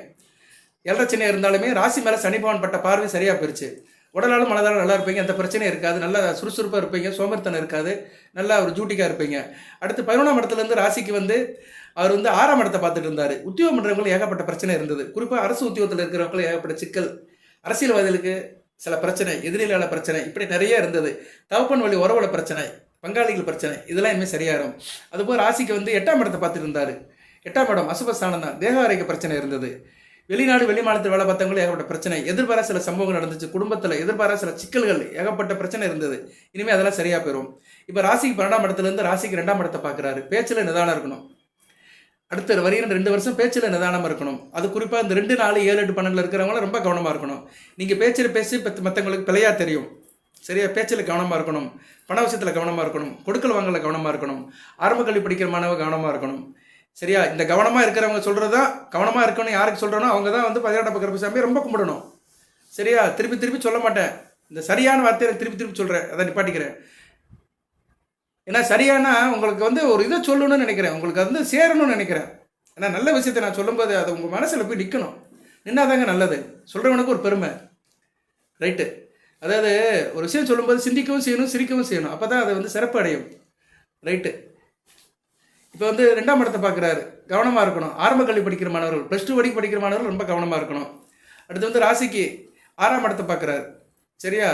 7ஆம் சனி இருந்தாலுமே ராசி மேலே சனி பகவான் பட்ட பார்வை சரியாக போயிடுச்சு. உடலாலும் மனதாலும் நல்லா இருப்பீங்க, எந்த பிரச்சனையும் இருக்காது, நல்லா சுறுசுறுப்பாக இருப்பீங்க, சோம்பேறித்தனம் இருக்காது, நல்லா ஒரு ஜூட்டிக்காக இருப்பீங்க. அடுத்து 11ஆம் இடத்துலேருந்து ராசிக்கு வந்து அவர் வந்து 6ஆம் இடத்தை பார்த்துட்டு இருந்தார். உத்தியோகம் பண்ணுறவங்களுக்கு ஏகப்பட்ட பிரச்சனை இருந்தது. குறிப்பாக அரசு உத்தியோகத்தில் இருக்கிறவங்களுக்கு ஏகப்பட்ட சிக்கல், அரசியல்வாதிகளுக்கு சில பிரச்சனை, எதிரிலான பிரச்சனை, இப்படி நிறைய இருந்தது. தகப்பன் வழி உறவுல பிரச்சனை, பங்காளிகள் பிரச்சனை, இதெல்லாம் இனிமேல் சரியாயிரும். அதுபோல் ராசிக்கு வந்து 8ஆம் இடத்தை பார்த்துட்டு இருந்தார். 8ஆம் இடம் அசுபஸ்தானம் தான். தேக ஆரோக்கிய பிரச்சனை இருந்தது. வெளிநாடு வெளி மாநிலத்தில் வேலை பார்த்தவங்களும் ஏகப்பட்ட பிரச்சனை, எதிர்பாராத சில சம்பவங்கள் நடந்துச்சு, குடும்பத்தில் எதிர்பாராத சில சிக்கல்கள், ஏகப்பட்ட பிரச்சனை இருந்தது. இனிமேல் அதெல்லாம் சரியாக போயிடும். இப்போ ராசிக்கு 12ஆம் இடத்துலேருந்து ராசிக்கு 2ஆம் இடத்தை பார்க்குறாரு. பேச்சில் நிதானம் இருக்கணும். அடுத்த வருகிற 2 வருஷம் பேச்சில் நிதானமாக இருக்கணும். அது குறிப்பாக இந்த 2, 4, 7, 8, 12 இருக்கிறவங்களும் ரொம்ப கவனமாக இருக்கணும். நீங்கள் பேச்சில் பேசி மற்றவங்களுக்கு பிழையாக தெரியும். சரியா? பேச்சில் கவனமாக இருக்கணும், பண விஷயத்தில் கவனமாக இருக்கணும், கொடுக்கல் வாங்கல கவனமாக இருக்கணும், ஆரம்ப கல்வி படிக்கிற மாணவ கவனமாக இருக்கணும். சரியா? இந்த கவனமாக இருக்கிறவங்க சொல்கிறது தான் கவனமாக இருக்கணும். யாருக்கு சொல்கிறனோ அவங்க தான் வந்து 18ஆம் கருப்பசாமியை ரொம்ப கும்பிடணும். சரியா? திருப்பி சொல்ல மாட்டேன், இந்த சரியான வார்த்தையை திருப்பி சொல்கிறேன், அதை நிப்பாட்டிக்கிறேன். ஏன்னா சரியானா உங்களுக்கு வந்து ஒரு இதை சொல்லணும்னு நினைக்கிறேன், உங்களுக்கு வந்து சேரணும்னு நினைக்கிறேன். ஏன்னா நல்ல விஷயத்தை நான் சொல்லும்போது அது உங்கள் மனசில் போய் நிற்கணும். நின்னாதாங்க நல்லது, சொல்கிறவனுக்கு ஒரு பெருமை. ரைட்டு? அதாவது ஒரு விஷயம் சொல்லும்போது சிந்திக்கவும் செய்யணும், சிரிக்கவும் செய்யணும், அப்போ தான் அதை வந்து சிறப்பு அடையும். ரைட்டு? இப்போ வந்து 2ஆம் இடத்தை பார்க்குறாரு, கவனமாக இருக்கணும். ஆரம்ப கல்வி படிக்கிற மாணவர்கள், +2 வரைக்கும் படிக்கிற மாணவர்கள் ரொம்ப கவனமாக இருக்கணும். அடுத்து வந்து ராசிக்கு 6ஆம் இடத்தை பார்க்குறாரு. சரியா?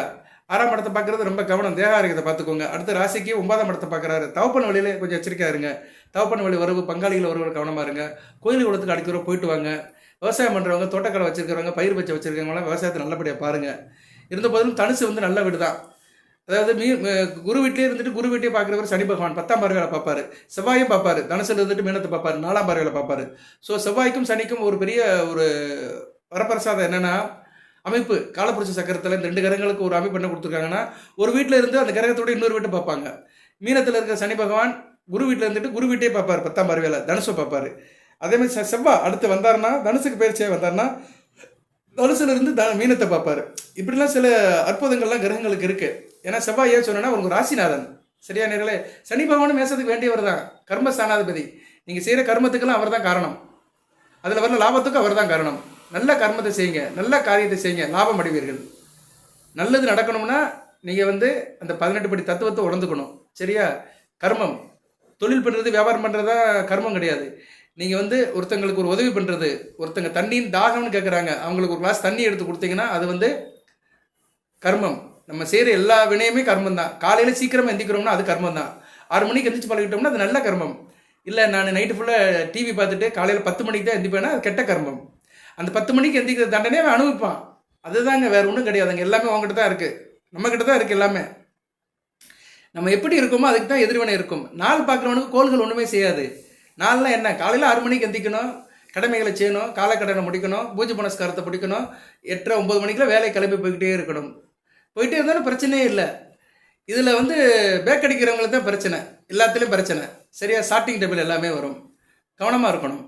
6ஆம் இடத்தை பார்க்குறது ரொம்ப கவனம், தேக ஆரோக்கியத்தை பார்த்துக்கோங்க. அடுத்து ராசிக்கு 9ஆம் இடத்தை பார்க்குறாரு. தகப்பன் வழியில் கொஞ்சம் எச்சரிக்கையாக இருங்க. தகப்பன் வழி வரவு, பங்காளிகள் வரவு கவனமாக இருங்க. கோயில் குளத்துக்கு அடிக்கிறோம் போயிட்டு வாங்க. விவசாயம் பண்ணுறவங்க, தோட்டக்கலை வச்சுருக்கிறவங்க, பயிர் வச்சு வச்சுருக்கவங்களாம் விவசாயத்தை நல்லபடியாக பாருங்கள். இருந்த போதிலும் தனுசு வந்து நல்ல வீடு தான். அதாவது குரு வீட்டிலே இருந்துட்டு குரு வீட்டையே பார்க்குறவர் சனி பகவான் 10ஆம் பார்வையில் பார்ப்பார். செவ்வாயும் பார்ப்பார், தனுசில் இருந்துட்டு மீனத்தை பார்ப்பார், 4ஆம் பார்வையில் பார்ப்பார். ஸோ செவ்வாய்க்கும் சனிக்கும் ஒரு பெரிய ஒரு வரப்பிரசாதம் என்னென்னா, அமைப்பு காலப்புருஷ சக்கரத்தில் இந்த 2 கிரகங்களுக்கு ஒரு அமைப்பு என்ன கொடுத்துருக்காங்கன்னா, ஒரு வீட்டில் இருந்து அந்த கிரகத்தோட இன்னொரு வீட்டை பார்ப்பாங்க. மீனத்தில் இருக்கிற சனி பகவான் குரு வீட்டில் இருந்துட்டு குரு வீட்டையே பார்ப்பார், 10ஆம் பார்வையில் தனுசை பார்ப்பார். அதே மாதிரி செவ்வாய் அடுத்து வந்தாருன்னா, தனுசுக்கு பயிற்சியாக வந்தாருன்னா தனுசுல இருந்து மீனத்தை பார்ப்பாரு. இப்படிலாம் சில அற்புதங்கள்லாம் கிரகங்களுக்கு இருக்கு. ஏன்னா செவ்வாய் ஏன் சொன்னா உங்க ராசிநாதன். சரியா நேர்களே, சனி பகவானும் மேசத்துக்கு வேண்டியவர் தான், கர்ம ஸ்தானாதிபதி. நீங்கள் செய்கிற கர்மத்துக்கெல்லாம் அவர் தான் காரணம், அதில் வர லாபத்துக்கும் அவர் தான் காரணம். நல்ல கர்மத்தை செய்யுங்க, நல்ல காரியத்தை செய்யுங்க, லாபம் அடைவீர்கள். நல்லது நடக்கணும்னா நீங்கள் அந்த 18 படி தத்துவத்தை உணர்ந்துக்கணும். சரியா, கர்மம் தொழில் பண்ணுறது வியாபாரம் பண்ணுறதா கர்மம் கிடையாது. நீங்கள் ஒருத்தங்களுக்கு ஒரு உதவி பண்ணுறது, ஒருத்தங்க தண்ணின்னு தாகம்னு கேட்குறாங்க, அவங்களுக்கு ஒரு கிளாஸ் தண்ணி எடுத்து கொடுத்தீங்கன்னா அது கர்மம். நம்ம செய்கிற எல்லா வினையுமே கர்மம் தான். காலையில் சீக்கிரமாக எந்திக்கிறோம்னா அது கர்மம் தான். 6 மணிக்கு எந்திரிச்சு பழகிட்டோம்னா அது நல்ல கர்மம். இல்லை நான் நைட்டு ஃபுல்லாக டிவி பார்த்துட்டு காலையில் 10 மணிக்கு தான் எந்திப்பேன்னா அது கெட்ட கர்மம். அந்த 10 மணிக்கு எந்திக்கிற தண்டனையே அவன் அனுபவிப்பான். அதுதாங்க, வேறு ஒன்றும் கிடையாதுங்க. எல்லாமே உங்ககிட்ட தான் இருக்குது, நம்மக்கிட்ட தான் இருக்குது எல்லாமே. நம்ம எப்படி இருக்கோமோ அதுக்கு தான் எதிர்வினை இருக்கும். நாள் பார்க்குறவனுக்கு கோள்கள் ஒன்றுமே செய்யாது. நாள்லாம் என்ன, காலையில் 6 மணிக்கு எந்திக்கணும், கடமைகளை செய்யணும், காலக்கடனை முடிக்கணும், பூஜை புனஸ்காரத்தை பிடிக்கணும், 8 9 மணிக்கெலாம் வேலை கிளம்பி போய்கிட்டே இருக்கணும். போயிட்டே இருந்தாலும் பிரச்சனையே இல்லை. இதில் பேக் அடிக்கிறவங்களுக்கு தான் பிரச்சனை, எல்லாத்துலேயும் பிரச்சனை. சரியா, ஸ்டார்டிங் டேபிள் எல்லாமே வரும். கவனமாக இருக்கணும்.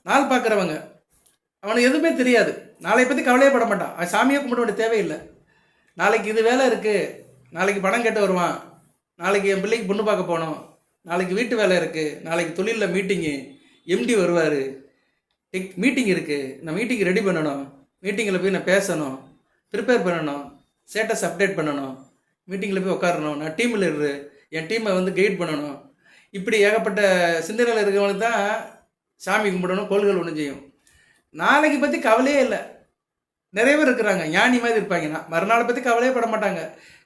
நாள் பார்க்குறவங்க அவனுக்கு எதுவுமே தெரியாது, நாளை பற்றி கவலையே பட மாட்டான். அவன் சாமியை கும்பிட வேண்டிய தேவையில்லை. நாளைக்கு இது வேலை இருக்குது, நாளைக்கு பணம் கேட்டு வருவான், நாளைக்கு என் பிள்ளைக்கு பொண்ணு பார்க்க போகணும், நாளைக்கு வீட்டு வேலை இருக்குது, நாளைக்கு தொழிலில் மீட்டிங்கு, எம்டி வருவார், மீட்டிங் இருக்குது, நான் மீட்டிங் ரெடி பண்ணணும், மீட்டிங்கில் போய் நான் பேசணும், ப்ரிப்பேர் பண்ணணும், ஸ்டேட்டஸ் அப்டேட் பண்ணணும், மீட்டிங்கில் போய் உட்காரணும், நான் டீமில் இரு, என் டீமை கைட் பண்ணணும். இப்படி ஏகப்பட்ட சிந்தனையில் இருக்கிறவங்களுக்கு தான் சாமி கும்பிடணும், கோள்கள் ஒன்றும் செய்யும். நாளைக்கு பற்றி கவலையே இல்லை. நிறைய பேர் இருக்கிறாங்க, ஞானி மாதிரி இருப்பாங்க, மறுநாளை பற்றி கவலையே பட மாட்டாங்க.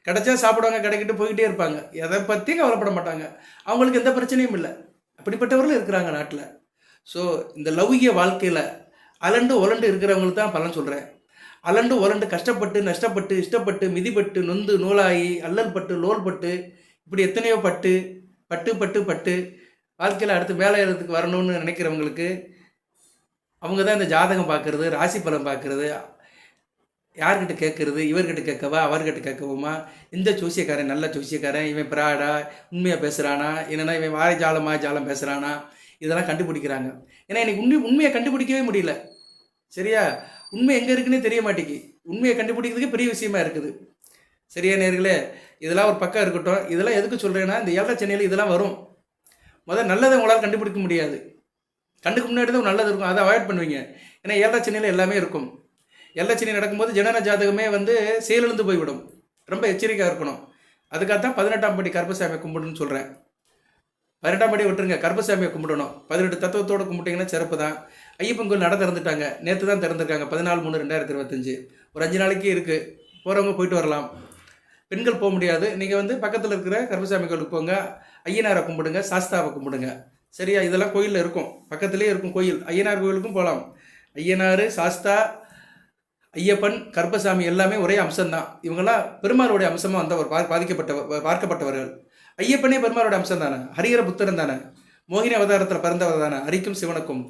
கிடைச்சா சாப்பிடுவாங்க, கிடைக்கிட்டு போய்கிட்டே இருப்பாங்க, எதை பற்றியும் கவலைப்பட மாட்டாங்க. அவங்களுக்கு எந்த பிரச்சனையும் இல்லை. அப்படிப்பட்டவர்களும் இருக்கிறாங்க நாட்டில். ஸோ இந்த லௌகிய வாழ்க்கையில் அலண்டு உலண்டு இருக்கிறவங்களுக்கு தான் பலன் சொல்கிறேன். அலண்டு உலண்டு கஷ்டப்பட்டு நஷ்டப்பட்டு இஷ்டப்பட்டு மிதிப்பட்டு நொந்து நூலாகி அல்லல் பட்டு லோல் பட்டு இப்படி எத்தனையோ பட்டு பட்டு பட்டு பட்டு வாழ்க்கையில் அடுத்து மேலே ஏறதுக்கு வரணும்னு நினைக்கிறவங்களுக்கு அவங்க தான் இந்த ஜாதகம் பார்க்குறது, ராசி பலன் பார்க்குறது, யார்கிட்ட கேட்குறது, இவர்கிட்ட கேட்கவா அவர்கிட்ட கேட்கவுமா, இந்த ஜோசியக்காரன் நல்ல ஜோசியக்காரன், இவன் பிராடா உண்மையாக பேசுகிறானா, என்னென்னா இவன் வாய் ஜாலம் பேசுகிறானா, இதெல்லாம் கண்டுபிடிக்கிறாங்க. ஏன்னா எனக்கு உண்மையை கண்டுபிடிக்கவே முடியல. சரியா, உண்மை எங்கே இருக்குன்னே தெரிய மாட்டேங்கி. உண்மையை கண்டுபிடிக்கிறதுக்கு பெரிய விஷயமா இருக்குது. சரியா நேர்களே, இதெல்லாம் ஒரு பக்கம் இருக்கட்டும். இதெல்லாம் எதுக்கு சொல்கிறேன்னா, இந்த 7 சென்னையில் இதெல்லாம் வரும். முதல் நல்லதை உங்களால் கண்டுபிடிக்க முடியாது. கண்டுக்கு முன்னாடி தான் நல்லது இருக்கும், அதை அவாய்ட் பண்ணுவீங்க. ஏன்னா 7 சென்னையில் எல்லாமே இருக்கும். 7 சென்னை நடக்கும்போது ஜனன ஜாதகமே செயலிழந்து போய்விடும். ரொம்ப எச்சரிக்கையாக இருக்கணும். அதுக்காகத்தான் 18ஆம் படி கருப்பசாமியை கும்பிடுன்னு சொல்கிறேன். 18ஆம் படி விட்டுருங்க, கருப்பசாமியை கும்பிடணும். 18 தத்துவத்தோடு கும்பிட்டிங்கன்னா சிறப்பு தான். ஐயப்பன் கோயில் நட திறந்துட்டாங்க, நேற்று தான் திறந்துருக்காங்க, 14/3/2025. ஒரு 5 நாளைக்கு இருக்குது, போகிறவங்க போயிட்டு வரலாம். பெண்கள் போக முடியாது. நீங்கள் பக்கத்தில் இருக்கிற கருப்பசாமி கோயிலுக்கு போங்க, ஐயனாரை கும்பிடுங்க, சாஸ்தாவை கும்பிடுங்க. சரியா, இதெல்லாம் கோயிலில் இருக்கும், பக்கத்துலேயே இருக்கும் கோயில். ஐயனார் கோயிலுக்கும் போகலாம். ஐயனார், சாஸ்தா, ஐயப்பன், கருப்பசாமி எல்லாமே ஒரே அம்சம்தான். இவங்கெல்லாம் பெருமாளுடைய அம்சமாக வந்தவர், பார்க்கப்பட்டவர்கள். ஐயப்பனே பெருமாளோட அம்சம் தானே, ஹரிஹர புத்திரன் தானே, மோகினி அவதாரத்தில் பிறந்தவர் தானே, ஹரிக்கும் சிவனுக்கும்.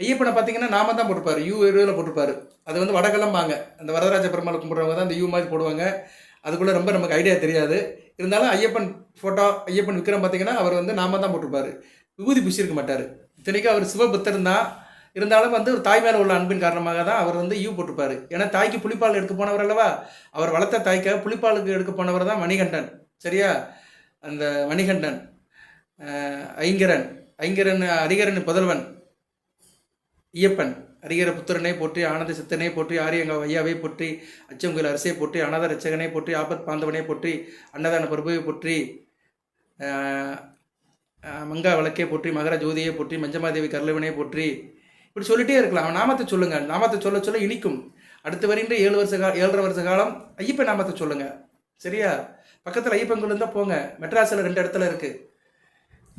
ஐயப்பனை பார்த்தீங்கன்னா நாம தான் போட்டிருப்பாரு, யூ எருவில் போட்டிருப்பாரு. அது வடகெல்லாம்பாங்க. அந்த வரதராஜ பெருமாளை கும்பிட்றவங்க தான் அந்த யூ மாதிரி போடுவாங்க. அதுக்குள்ளே ரொம்ப நமக்கு ஐடியா தெரியாது. இருந்தாலும் ஐயப்பன் ஃபோட்டோ, ஐயப்பன் விக்ரம் பார்த்தீங்கன்னா அவர் நாம தான் போட்டிருப்பாரு, விபூதி பூசியிருக்க மாட்டார். இத்தனைக்கும் அவர் சிவபுத்திரன் தான். இருந்தாலும் ஒரு தாய் மேலே உள்ள அன்பின் காரணமாக தான் அவர் யூ போட்டிருப்பாரு. ஏன்னா தாய்க்கு புலிப்பால் எடுக்க போனவர் அல்லவா, அவர் வளர்த்த தாய்க்காக புலிப்பாலுக்கு எடுக்க போனவர் தான் மணிகண்டன். சரியா, அந்த மணிகண்டன் ஐங்கரன் ஹரிகரன் புதல்வன் ஐயப்பன். ஹரிகர புத்திரனை போற்றி, ஆனந்த சித்தனை போற்றி, ஆரியங்க ஐயாவை போற்றி, அச்சங்கோயில் அரசை போற்றி, அநாத ரச்சகனை போற்றி, ஆபத் பாந்தவனை போற்றி, அன்னதான பிரபுவை போற்றி, மங்கா வழக்கை போற்றி, மகர ஜோதியை போற்றி, மஞ்சமாதேவி கர்லவனை போற்றி. இப்படி சொல்லிட்டே இருக்கலாம். அவன் நாமத்தை சொல்லுங்க, நாமத்தை சொல்ல சொல்ல இனிக்கும். அடுத்து வருகின்ற 7.5 வருஷ காலம் ஐயப்பன் நாமத்தை சொல்லுங்க. சரியா, பக்கத்தில் ஐயப்பன் கோயில் இருந்தால் போங்க. மெட்ராஸில் 2 இடத்துல இருக்குது,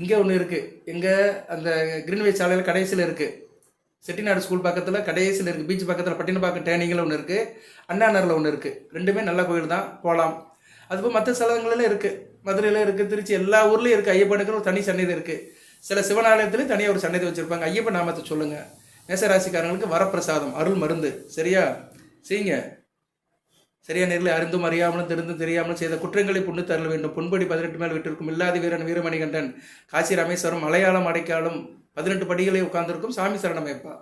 இங்கே ஒன்று இருக்குது, எங்கே அந்த கிரீன்வே சாலையில் கடைசியில் இருக்குது, செட்டிநாடு ஸ்கூல் பக்கத்தில் கடைசியில் இருக்குது, பீச் பக்கத்தில் பட்டினப்பாக்கம் டேனிங்கில் ஒன்று இருக்குது, அண்ணாநகரில் ஒன்று இருக்குது. ரெண்டுமே நல்ல கோயில் தான், போகலாம். அதுபோல் மற்ற ஸ்தலங்களில் இருக்குது, மதுரையில் இருக்குது, திருச்சி, எல்லா ஊர்லேயும் இருக்குது. ஐயப்பனுக்கு ஒரு தனி சன்னிதி இருக்குது. சில சிவனாலயத்துலேயும் தனியாக ஒரு சன்னிதி வச்சுருப்பாங்க. ஐயப்பன் நாமத்தை சொல்லுங்கள். மேசராசிக்காரங்களுக்கு வரப்பிரசாதம், அருள் மருந்து. சரியா, செய்யுங்க. சரியா நேரில் அறிந்தும் அறியாமலும் தெரிந்தும் தெரியாமலும் செய்த குற்றங்களை புண்ணு தரல வேண்டும். பொன்படி 18 மேல் விட்டிருக்கும் இல்லாத வீரன் வீரமணிகண்டன் காசி ராமேஸ்வரம் மலையாளம் அடைக்காலும் 18 படிகளே உட்கார்ந்துருக்கும் சாமி சரணமைப்பா.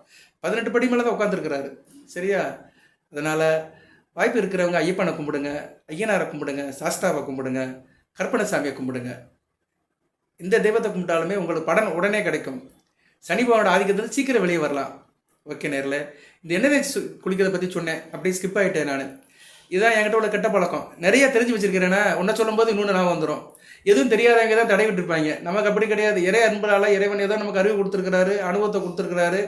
18 படி மேலே தான் உட்காந்துருக்கிறாரு. சரியா? அதனால் வாய்ப்பு இருக்கிறவங்க ஐயப்பனை கும்பிடுங்க, ஐயனாரை கும்பிடுங்க, சாஸ்தாவை கும்பிடுங்க, கற்பனசாமியை கும்பிடுங்க. இந்த தெய்வத்தை கும்பிட்டாலுமே உங்களுக்கு பலன் உடனே கிடைக்கும். சனி பகவானோட ஆதிக்கத்தில் சீக்கிரம் வெளியே வரலாம். ஓகே நேரில் இந்த எண்ணெய் தேய்ச்சி குளிக்கிறத பற்றி சொன்னேன், அப்படியே ஸ்கிப் ஆகிட்டேன் நான். இதுதான் என்கிட்ட உள்ள கெட்ட பழக்கம். நிறைய தெரிஞ்சு வச்சிருக்கிறேன்னா ஒன்றை சொல்லும்போது இன்னொன்று நான் வந்துடும். எதுவும் தெரியாதவங்க தான் தடை விட்டுருப்பாங்க. நமக்கு அப்படி கிடையாது. இறை அன்புனால இறைவன் ஏதோ நமக்கு அறிவு கொடுத்துருக்கிறாரு, அனுபவத்தை கொடுத்துருக்கிறாரு,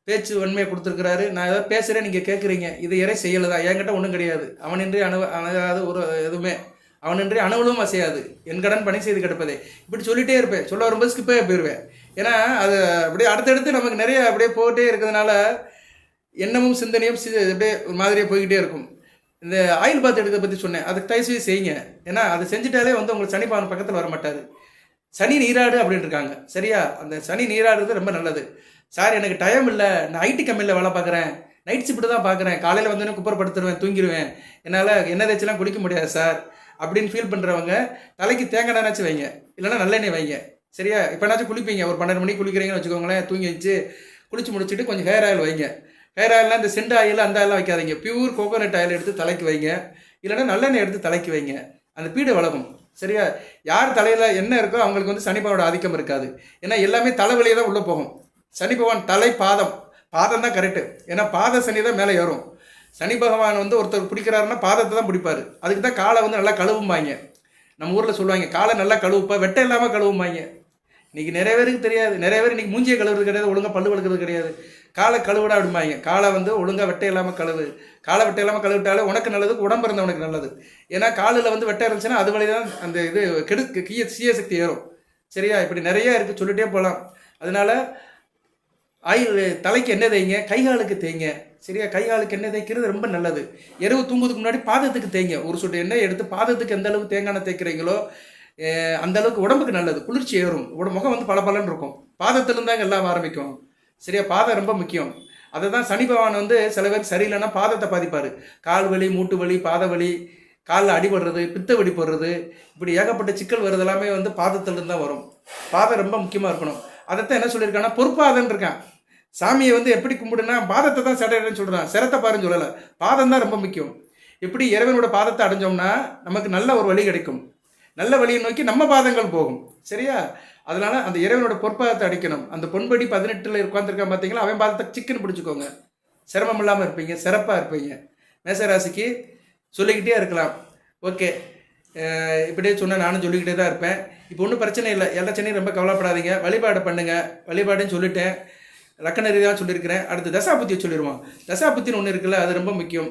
பேச்சு வன்மையை கொடுத்துருக்கிறாரு. நான் ஏதாவது பேசுகிறேன், நீங்கள் கேட்குறீங்க, இது இறை செய்யலை தான். என்கிட்ட ஒன்றும் கிடையாது. அவனின்றி அணுகாது ஒரு எதுவுமே, அவனின்றி அணுவலும் அசையாது. என் கடன் பணி செய்து கிடப்பதே. இப்படி சொல்லிகிட்டே இருப்பேன். சொல்ல வரும்போது ஸ்கிப்பே போயிடுவேன். ஏன்னா அது அப்படியே அடுத்தடுத்து நமக்கு நிறைய அப்படியே போகிட்டே இருக்கிறதுனால எண்ணமும் சிந்தனையும் அப்படியே ஒரு மாதிரியே போய்கிட்டே இருக்கும். இந்த ஆயில் பாத் எடுக்கிறத பற்றி சொன்னேன், அதுக்கு தயவுசெய்து செய்யுங்க. ஏன்னா அதை செஞ்சுட்டாலே உங்களுக்கு சனி பகவான் பக்கத்தில் வர மாட்டார். சனி நீராடு அப்படின்னு இருக்காங்க. சரியா? அந்த சனி நீராடுறது ரொம்ப நல்லது. சார் எனக்கு டைம் இல்லை, நான் ஐடி கம்பெனியில் வேலை பார்க்குறேன், நைட் ஷிஃப்ட்டு தான் பார்க்குறேன், காலையில் வந்தோடனே குப்பரப்படுத்துருவேன், தூங்கிடுவேன், என்னால் எண்ணெய் தேய்ச்சிலாம் குளிக்க முடியாது சார் அப்படின்னு ஃபீல் பண்ணுறவங்க தலைக்கு தேங்காய் எண்ணெய்னாச்சும் வைங்க, இல்லைனா நல்லெண்ணெய் வைங்க. சரியா? இப்போனாச்சும் குளிப்பீங்க, ஒரு 12 மணிக்கு குளிக்கிறீங்கன்னு வச்சுக்கோங்களேன், தூங்கி வச்சு குளிச்சு முடிச்சுட்டு கொஞ்சம் ஹேர் ஆயில் வைங்க. ஹேர் ஆயில்லாம் இந்த செண்டு ஆயில் அந்த ஆயிலாம் வைக்காதீங்க. பியூர் கோகோனட் ஆயில் எடுத்து தலைக்கு வைங்க, இல்லைனா நல்லெண்ணெய் எடுத்து தலைக்கு வைங்க. அந்த பீடை வளரும். சரியா? யார் தலையில் என்ன இருக்கோ அவங்களுக்கு சனி பகவானோட ஆதிக்கம் இருக்காது. ஏன்னா எல்லாமே தலைவலியே தான் உள்ளே போகும். சனி பகவான் தலை பாதம் தான் கரெக்டு. ஏன்னா பாத சனி தான் மேலே ஏறும். சனி பகவான் ஒருத்தர் பிடிக்கிறாருன்னா பாதத்தை தான் பிடிப்பார். அதுக்கு தான் காலை நல்லா கழுவும்பாங்க. நம்ம ஊரில் சொல்லுவாங்க, காலை நல்லா கழுவுப்பா, வெட்டை இல்லாமல் கழுவும்பாங்க. இன்றைக்கி நிறைய பேருக்கு தெரியாது. நிறைய பேர் இன்றைக்கி மூஞ்சியை கழுவுறது கிடையாது, ஒழுங்காக பல்லு வளர்க்குறது கிடையாது. காலை கழுவிடா அப்படிம்பாங்க. காலை ஒழுங்காக வெட்டை இல்லாமல் கழுவு. காலை வெட்டை இல்லாமல் கழுவிட்டாலே உனக்கு நல்லது, உடம்பு இருந்தவனுக்கு நல்லது. ஏன்னா காலில் வெட்டை இருந்துச்சுன்னா அது வழி தான் அந்த இது சீய சக்தி ஏறும். சரியா? இப்படி நிறைய இருக்குது, சொல்லிகிட்டே போகலாம். அதனால் ஆயில் தலைக்கு எண்ணெய் தேய்ங்க, கைகாலுக்கு தேய்ங்க. சரியா? கைகாலுக்கு எண்ணெய் தேய்க்கிறது ரொம்ப நல்லது. இரவு தூங்குறதுக்கு முன்னாடி பாதத்துக்கு தேய்ங்க. ஒரு சொட்டு எண்ணெய் எடுத்து பாதத்துக்கு எந்த அளவுக்கு தேங்காய் எண்ணெய் தேய்க்கிறீங்களோ அந்த அளவுக்கு உடம்புக்கு நல்லது, குளிர்ச்சி ஏறும், முகம் பளபளன்னு இருக்கும். பாதத்திலிருந்தாங்க எல்லாம் ஆரம்பிக்கும். சரியா? பாதம் ரொம்ப முக்கியம். அதை தான் சனி பகவான் சில பேர் சரியில்லைன்னா பாதத்தை பாதிப்பார். கால் வலி, மூட்டு வலி, பாத வலி, காலில் அடிபடுறது, பித்த வெடி போடுறது, இப்படி ஏகப்பட்ட சிக்கல் வருது எல்லாமே பாதத்திலிருந்து தான் வரும். பாதம் ரொம்ப முக்கியமாக இருக்கணும். அதைத்தான் என்ன சொல்லியிருக்காங்கன்னா பொறுப்பாதன் இருக்கான். சாமியை எப்படி கும்பிடுனா பாதத்தை தான் சடைன்னு சொல்கிறான், சிரத்தை பாருன்னு சொல்லலை. பாதம் தான் ரொம்ப முக்கியம். எப்படி இறைவனோட பாதத்தை அடைஞ்சோம்னா நமக்கு நல்ல ஒரு வழி கிடைக்கும். நல்ல வழியை நோக்கி நம்ம பாதங்கள் போகும். சரியா? அதனால அந்த இறைவனோட பொற்பாதத்தை அடிக்கணும். அந்த பொன்படி 18 உட்காந்துருக்கான் பார்த்தீங்களா, அவன் பாதத்தை சிக்கன் பிடிச்சிக்கோங்க. சிரமம் இல்லாமல் இருப்பீங்க, சிறப்பாக இருப்பீங்க. மேசராசிக்கு சொல்லிக்கிட்டே இருக்கலாம். ஓகே, இப்படியே சொன்னால் நானும் சொல்லிக்கிட்டே தான் இருப்பேன். இப்போ ஒன்றும் பிரச்சனை இல்லை. எல்லா சென்னையும் ரொம்ப கவலைப்படாதீங்க. வழிபாடு பண்ணுங்கள். வழிபாடுன்னு சொல்லிட்டேன், லக்கண ரீதியாக சொல்லியிருக்கிறேன். அடுத்து தசாபுத்தியை சொல்லிடுவோம். தசாபுத்தின்னு ஒன்று இருக்குல்ல, அது ரொம்ப முக்கியம்.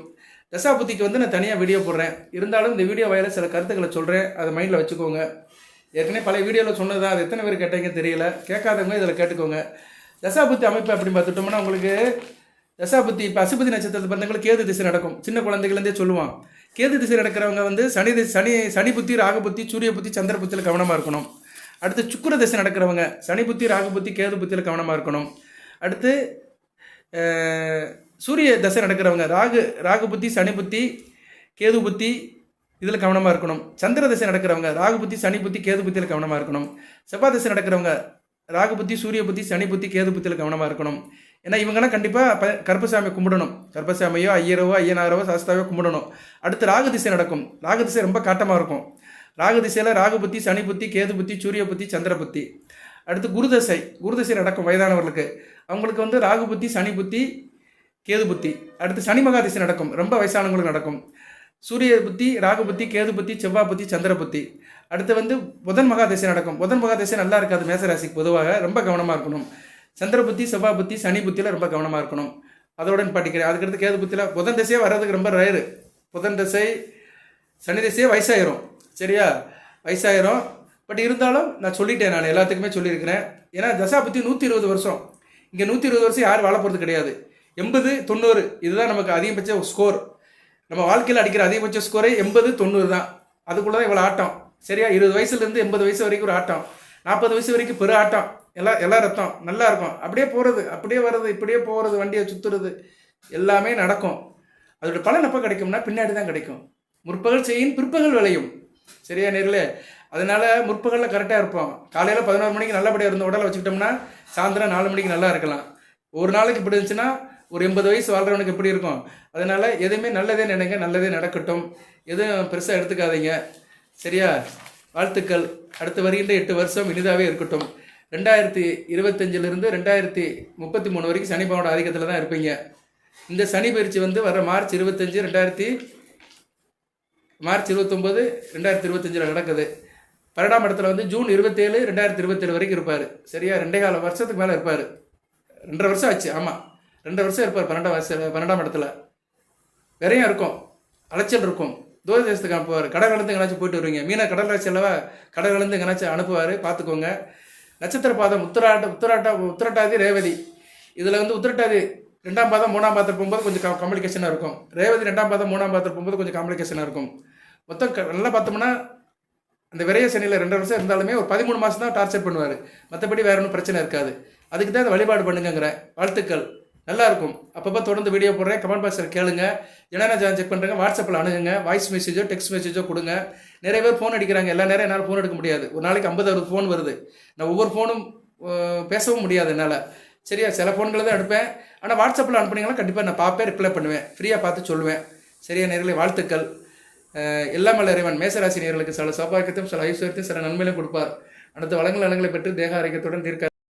தசாபுத்திக்கு நான் தனியாக வீடியோ போடுறேன். இருந்தாலும் இந்த வீடியோ வாயில சில கருத்துக்களை சொல்கிறேன், அதை மைண்டில் வச்சுக்கோங்க. ஏற்கனவே பழைய வீடியோவில் சொன்னது தான், அது எத்தனை பேர் கேட்டீங்க தெரியல. கேட்காதவங்க இதில் கேட்டுக்கோங்க. தசாபுத்தி அமைப்பு அப்படின்னு பார்த்துட்டோம்னா உங்களுக்கு தசாபுத்தி இப்போ அசுபதி நட்சத்திரத்தை பார்த்தவங்களுக்கு கேது திசை நடக்கும். சின்ன குழந்தைகள்லேருந்தே சொல்லுவான். கேது திசை நடக்கிறவங்க சனி புத்தி, ராகு புத்தி, சூரிய புத்தி, சந்திர புத்தியில் கவனமாக இருக்கணும். அடுத்து சுக்கிர திசை நடக்கிறவங்க சனி புத்தி, ராகு புத்தி, கேது புத்தியில் கவனமாக இருக்கணும். அடுத்து சூரிய தசை நடக்கிறவங்க ராகு புத்தி, சனி புத்தி, கேது புத்தி இதில் கவனமாக இருக்கணும். சந்திர தசை நடக்கிறவங்க ராகு புத்தி, சனி புத்தி, கேது புத்தியில் கவனமாக இருக்கணும். செவ்வாய் தசை நடக்கிறவங்க ராகு புத்தி, சூரிய புத்தி, சனி புத்தி, கேது புத்தியில் கவனமாக இருக்கணும். ஏன்னா இவங்கெல்லாம் கண்டிப்பாக கருப்பசாமி கும்பிடணும். கருப்பசாமியோ ஐயரவோ ஐயனாரவோ சாஸ்தாவோ கும்பிடணும். அடுத்து ராகு திசை நடக்கும். ராகு திசை ரொம்ப காட்டமாக இருக்கும். ராகு திசையில் ராகு புத்தி, சனி புத்தி, கேது புத்தி, சூரிய புத்தி, சந்திர புத்தி. அடுத்து குருதசை நடக்கும் வயதானவர்களுக்கு. அவங்களுக்கு ராகு புத்தி, சனி புத்தி, கேது புத்தி. அடுத்து சனி மகா திசை நடக்கும், ரொம்ப வயசானவங்களுக்கு நடக்கும். சூரிய புத்தி, ராகு புத்தி, கேது புத்தி, செவ்வாய் புத்தி, சந்திர புத்தி. அடுத்து புதன் மகா திசை நடக்கும். புதன் மகா திசை நல்லா இருக்காது மேசராசிக்கு, பொதுவாக ரொம்ப கவனமாக இருக்கணும். சந்திர புத்தி, செவ்வாய் புத்தி, சனி புத்தியில் ரொம்ப கவனமாக இருக்கணும். அதோட படிக்கிறேன். அதுக்கடுத்து கேது புத்தியில் புதன் திசையே வர்றதுக்கு ரொம்ப ரேரு. புதன் திசை, சனி திசையே வயசாயிரும். சரியா? வயசாயிரும். பட் இருந்தாலும் நான் சொல்லிட்டேன், நான் எல்லாத்துக்குமே சொல்லியிருக்கிறேன். ஏன்னா தசாபுத்தி 120 வருஷம். இங்கே 120 வருஷம் யாரும் வாழ போகிறது கிடையாது. 80, 90 இதுதான் நமக்கு அதிகபட்ச ஸ்கோர். நம்ம வாழ்க்கையில் அடிக்கிற அதிகபட்ச ஸ்கோரே 80, 90 தான். அதுக்குள்ளே தான் இவ்வளோ ஆட்டம். சரியா? 20 வயசுலேருந்து 80 வயசு வரைக்கும் ஒரு ஆட்டம், 40 வயசு வரைக்கும் பெரு ஆட்டம். எல்லாம் ரத்தம் நல்லா இருக்கும். அப்படியே போகிறது, அப்படியே வர்றது, இப்படியே போகிறது, வண்டியை சுற்றுறது எல்லாமே நடக்கும். அதோட பலன் எப்போ கிடைக்கும்னா பின்னாடி தான் கிடைக்கும். முற்பகல் செய்யின் பிற்பகல் விளையும். சரியா நேர்களே? அதனால முற்பகலில் கரெக்டாக இருப்போம். காலையில் 11 மணிக்கு நல்லபடியாக இருந்த உடலை வச்சுக்கிட்டோம்னா சாயந்தரம் 4 மணிக்கு நல்லா இருக்கலாம். ஒரு நாளைக்கு இப்படி இருந்துச்சுன்னா ஒரு 80 வயசு வாழ்கிறவனுக்கு எப்படி இருக்கும்? அதனால் எதுவுமே நல்லதே நினைங்க, நல்லதே நடக்கட்டும். எதுவும் பெருசாக எடுத்துக்காதீங்க. சரியா? வாழ்த்துக்கள். அடுத்து வருகின்ற 8 வருஷம் இனிதாகவே இருக்கட்டும். 2025 2033 வரைக்கும் சனி பகவானோட ஆதிக்கத்தில் தான் இருப்பீங்க. இந்த சனி பயிற்சி வந்து வர மார்ச் 25 மார்ச் 29 2025 நடக்குது. 12ஆம் இடத்துல வந்து ஜூன் 27 2027 வரைக்கும் இருப்பார். சரியா? 2.25 வருஷத்துக்கு மேலே இருப்பார். 2.5 வருஷம் ஆச்சு. ஆமாம், 2 வருஷம் இருப்பார் 12ஆம் இடத்துல. விரையும் இருக்கும், அலைச்சல் இருக்கும். தூர தேசத்துக்கு அனுப்புவார். கடற்கலந்து எங்கேனாச்சும் போயிட்டு வருவீங்க. மீனை கடல் செல்லவா கடற்கலந்து எங்கேனாச்சும் அனுப்புவார், பார்த்துக்கோங்க. நட்சத்திர பாதம் உத்திரட்டாதி ரேவதி. இதில் வந்து உத்திரட்டாதி 2ஆம் பாதம் 3ஆம் பாதத்தில் போகும்போது கொஞ்சம் காம்ப்ளிகேஷனாக இருக்கும். ரேவதி 2ஆம் பாதம் 3ஆம் பாதத்தில் போகும்போது கொஞ்சம் காம்ப்ளிகேஷனாக இருக்கும். மொத்தம் நல்லா பார்த்தோம்னா அந்த விரைய சனியில் 2 வருஷம் இருந்தாலுமே ஒரு 13 மாதம் தான் டார்ச்சர் பண்ணுவார். மற்றபடி வேற ஒன்றும் பிரச்சனை இருக்காது. அதுக்கு தான் அதை வழிபாடு பண்ணுங்கிறேன். வாழ்த்துக்கள். நல்லா இருக்கும். அப்பப்போ தொடர்ந்து வீடியோ போடுறேன். கமெண்ட் பாக்ஸில் கேளுங்க. என்னென்ன செக் பண்ணுறேங்க, வாட்ஸ்அப்பில் அணுகுங்க. வாய்ஸ் மெசேஜோ டெக்ஸ்ட் மெசேஜோ கொடுங்க. நிறைய பேர் ஃபோன் அடிக்கிறாங்க. எல்லா நேரம் என்னால் ஃபோன் எடுக்க முடியாது. ஒரு நாளைக்கு 50-60 ஃபோன் வருது. நான் ஒவ்வொரு ஃபோனும் பேசவும் முடியாது என்னால். சரியா? சில ஃபோன்களை தான் எடுப்பேன். ஆனால் வாட்ஸ்அப்பில் அனுப்புனீங்கன்னா கண்டிப்பாக நான் பார்ப்பேன், ரிப்ளை பண்ணுவேன், ஃப்ரீயாக பார்த்து சொல்லுவேன். சரியா நேர்களே? வாழ்த்துக்கள். எல்லாம் வல்ல இறைவன் மேசராசி நேயர்களுக்கு சில சௌபாகியத்தையும் சில ஐஸ்வர்யத்தையும் சில நன்மையிலும் கொடுப்பார். அடுத்த வளங்களை பெற்று தேக ஆரோக்கியத்துடன் தீர்க்க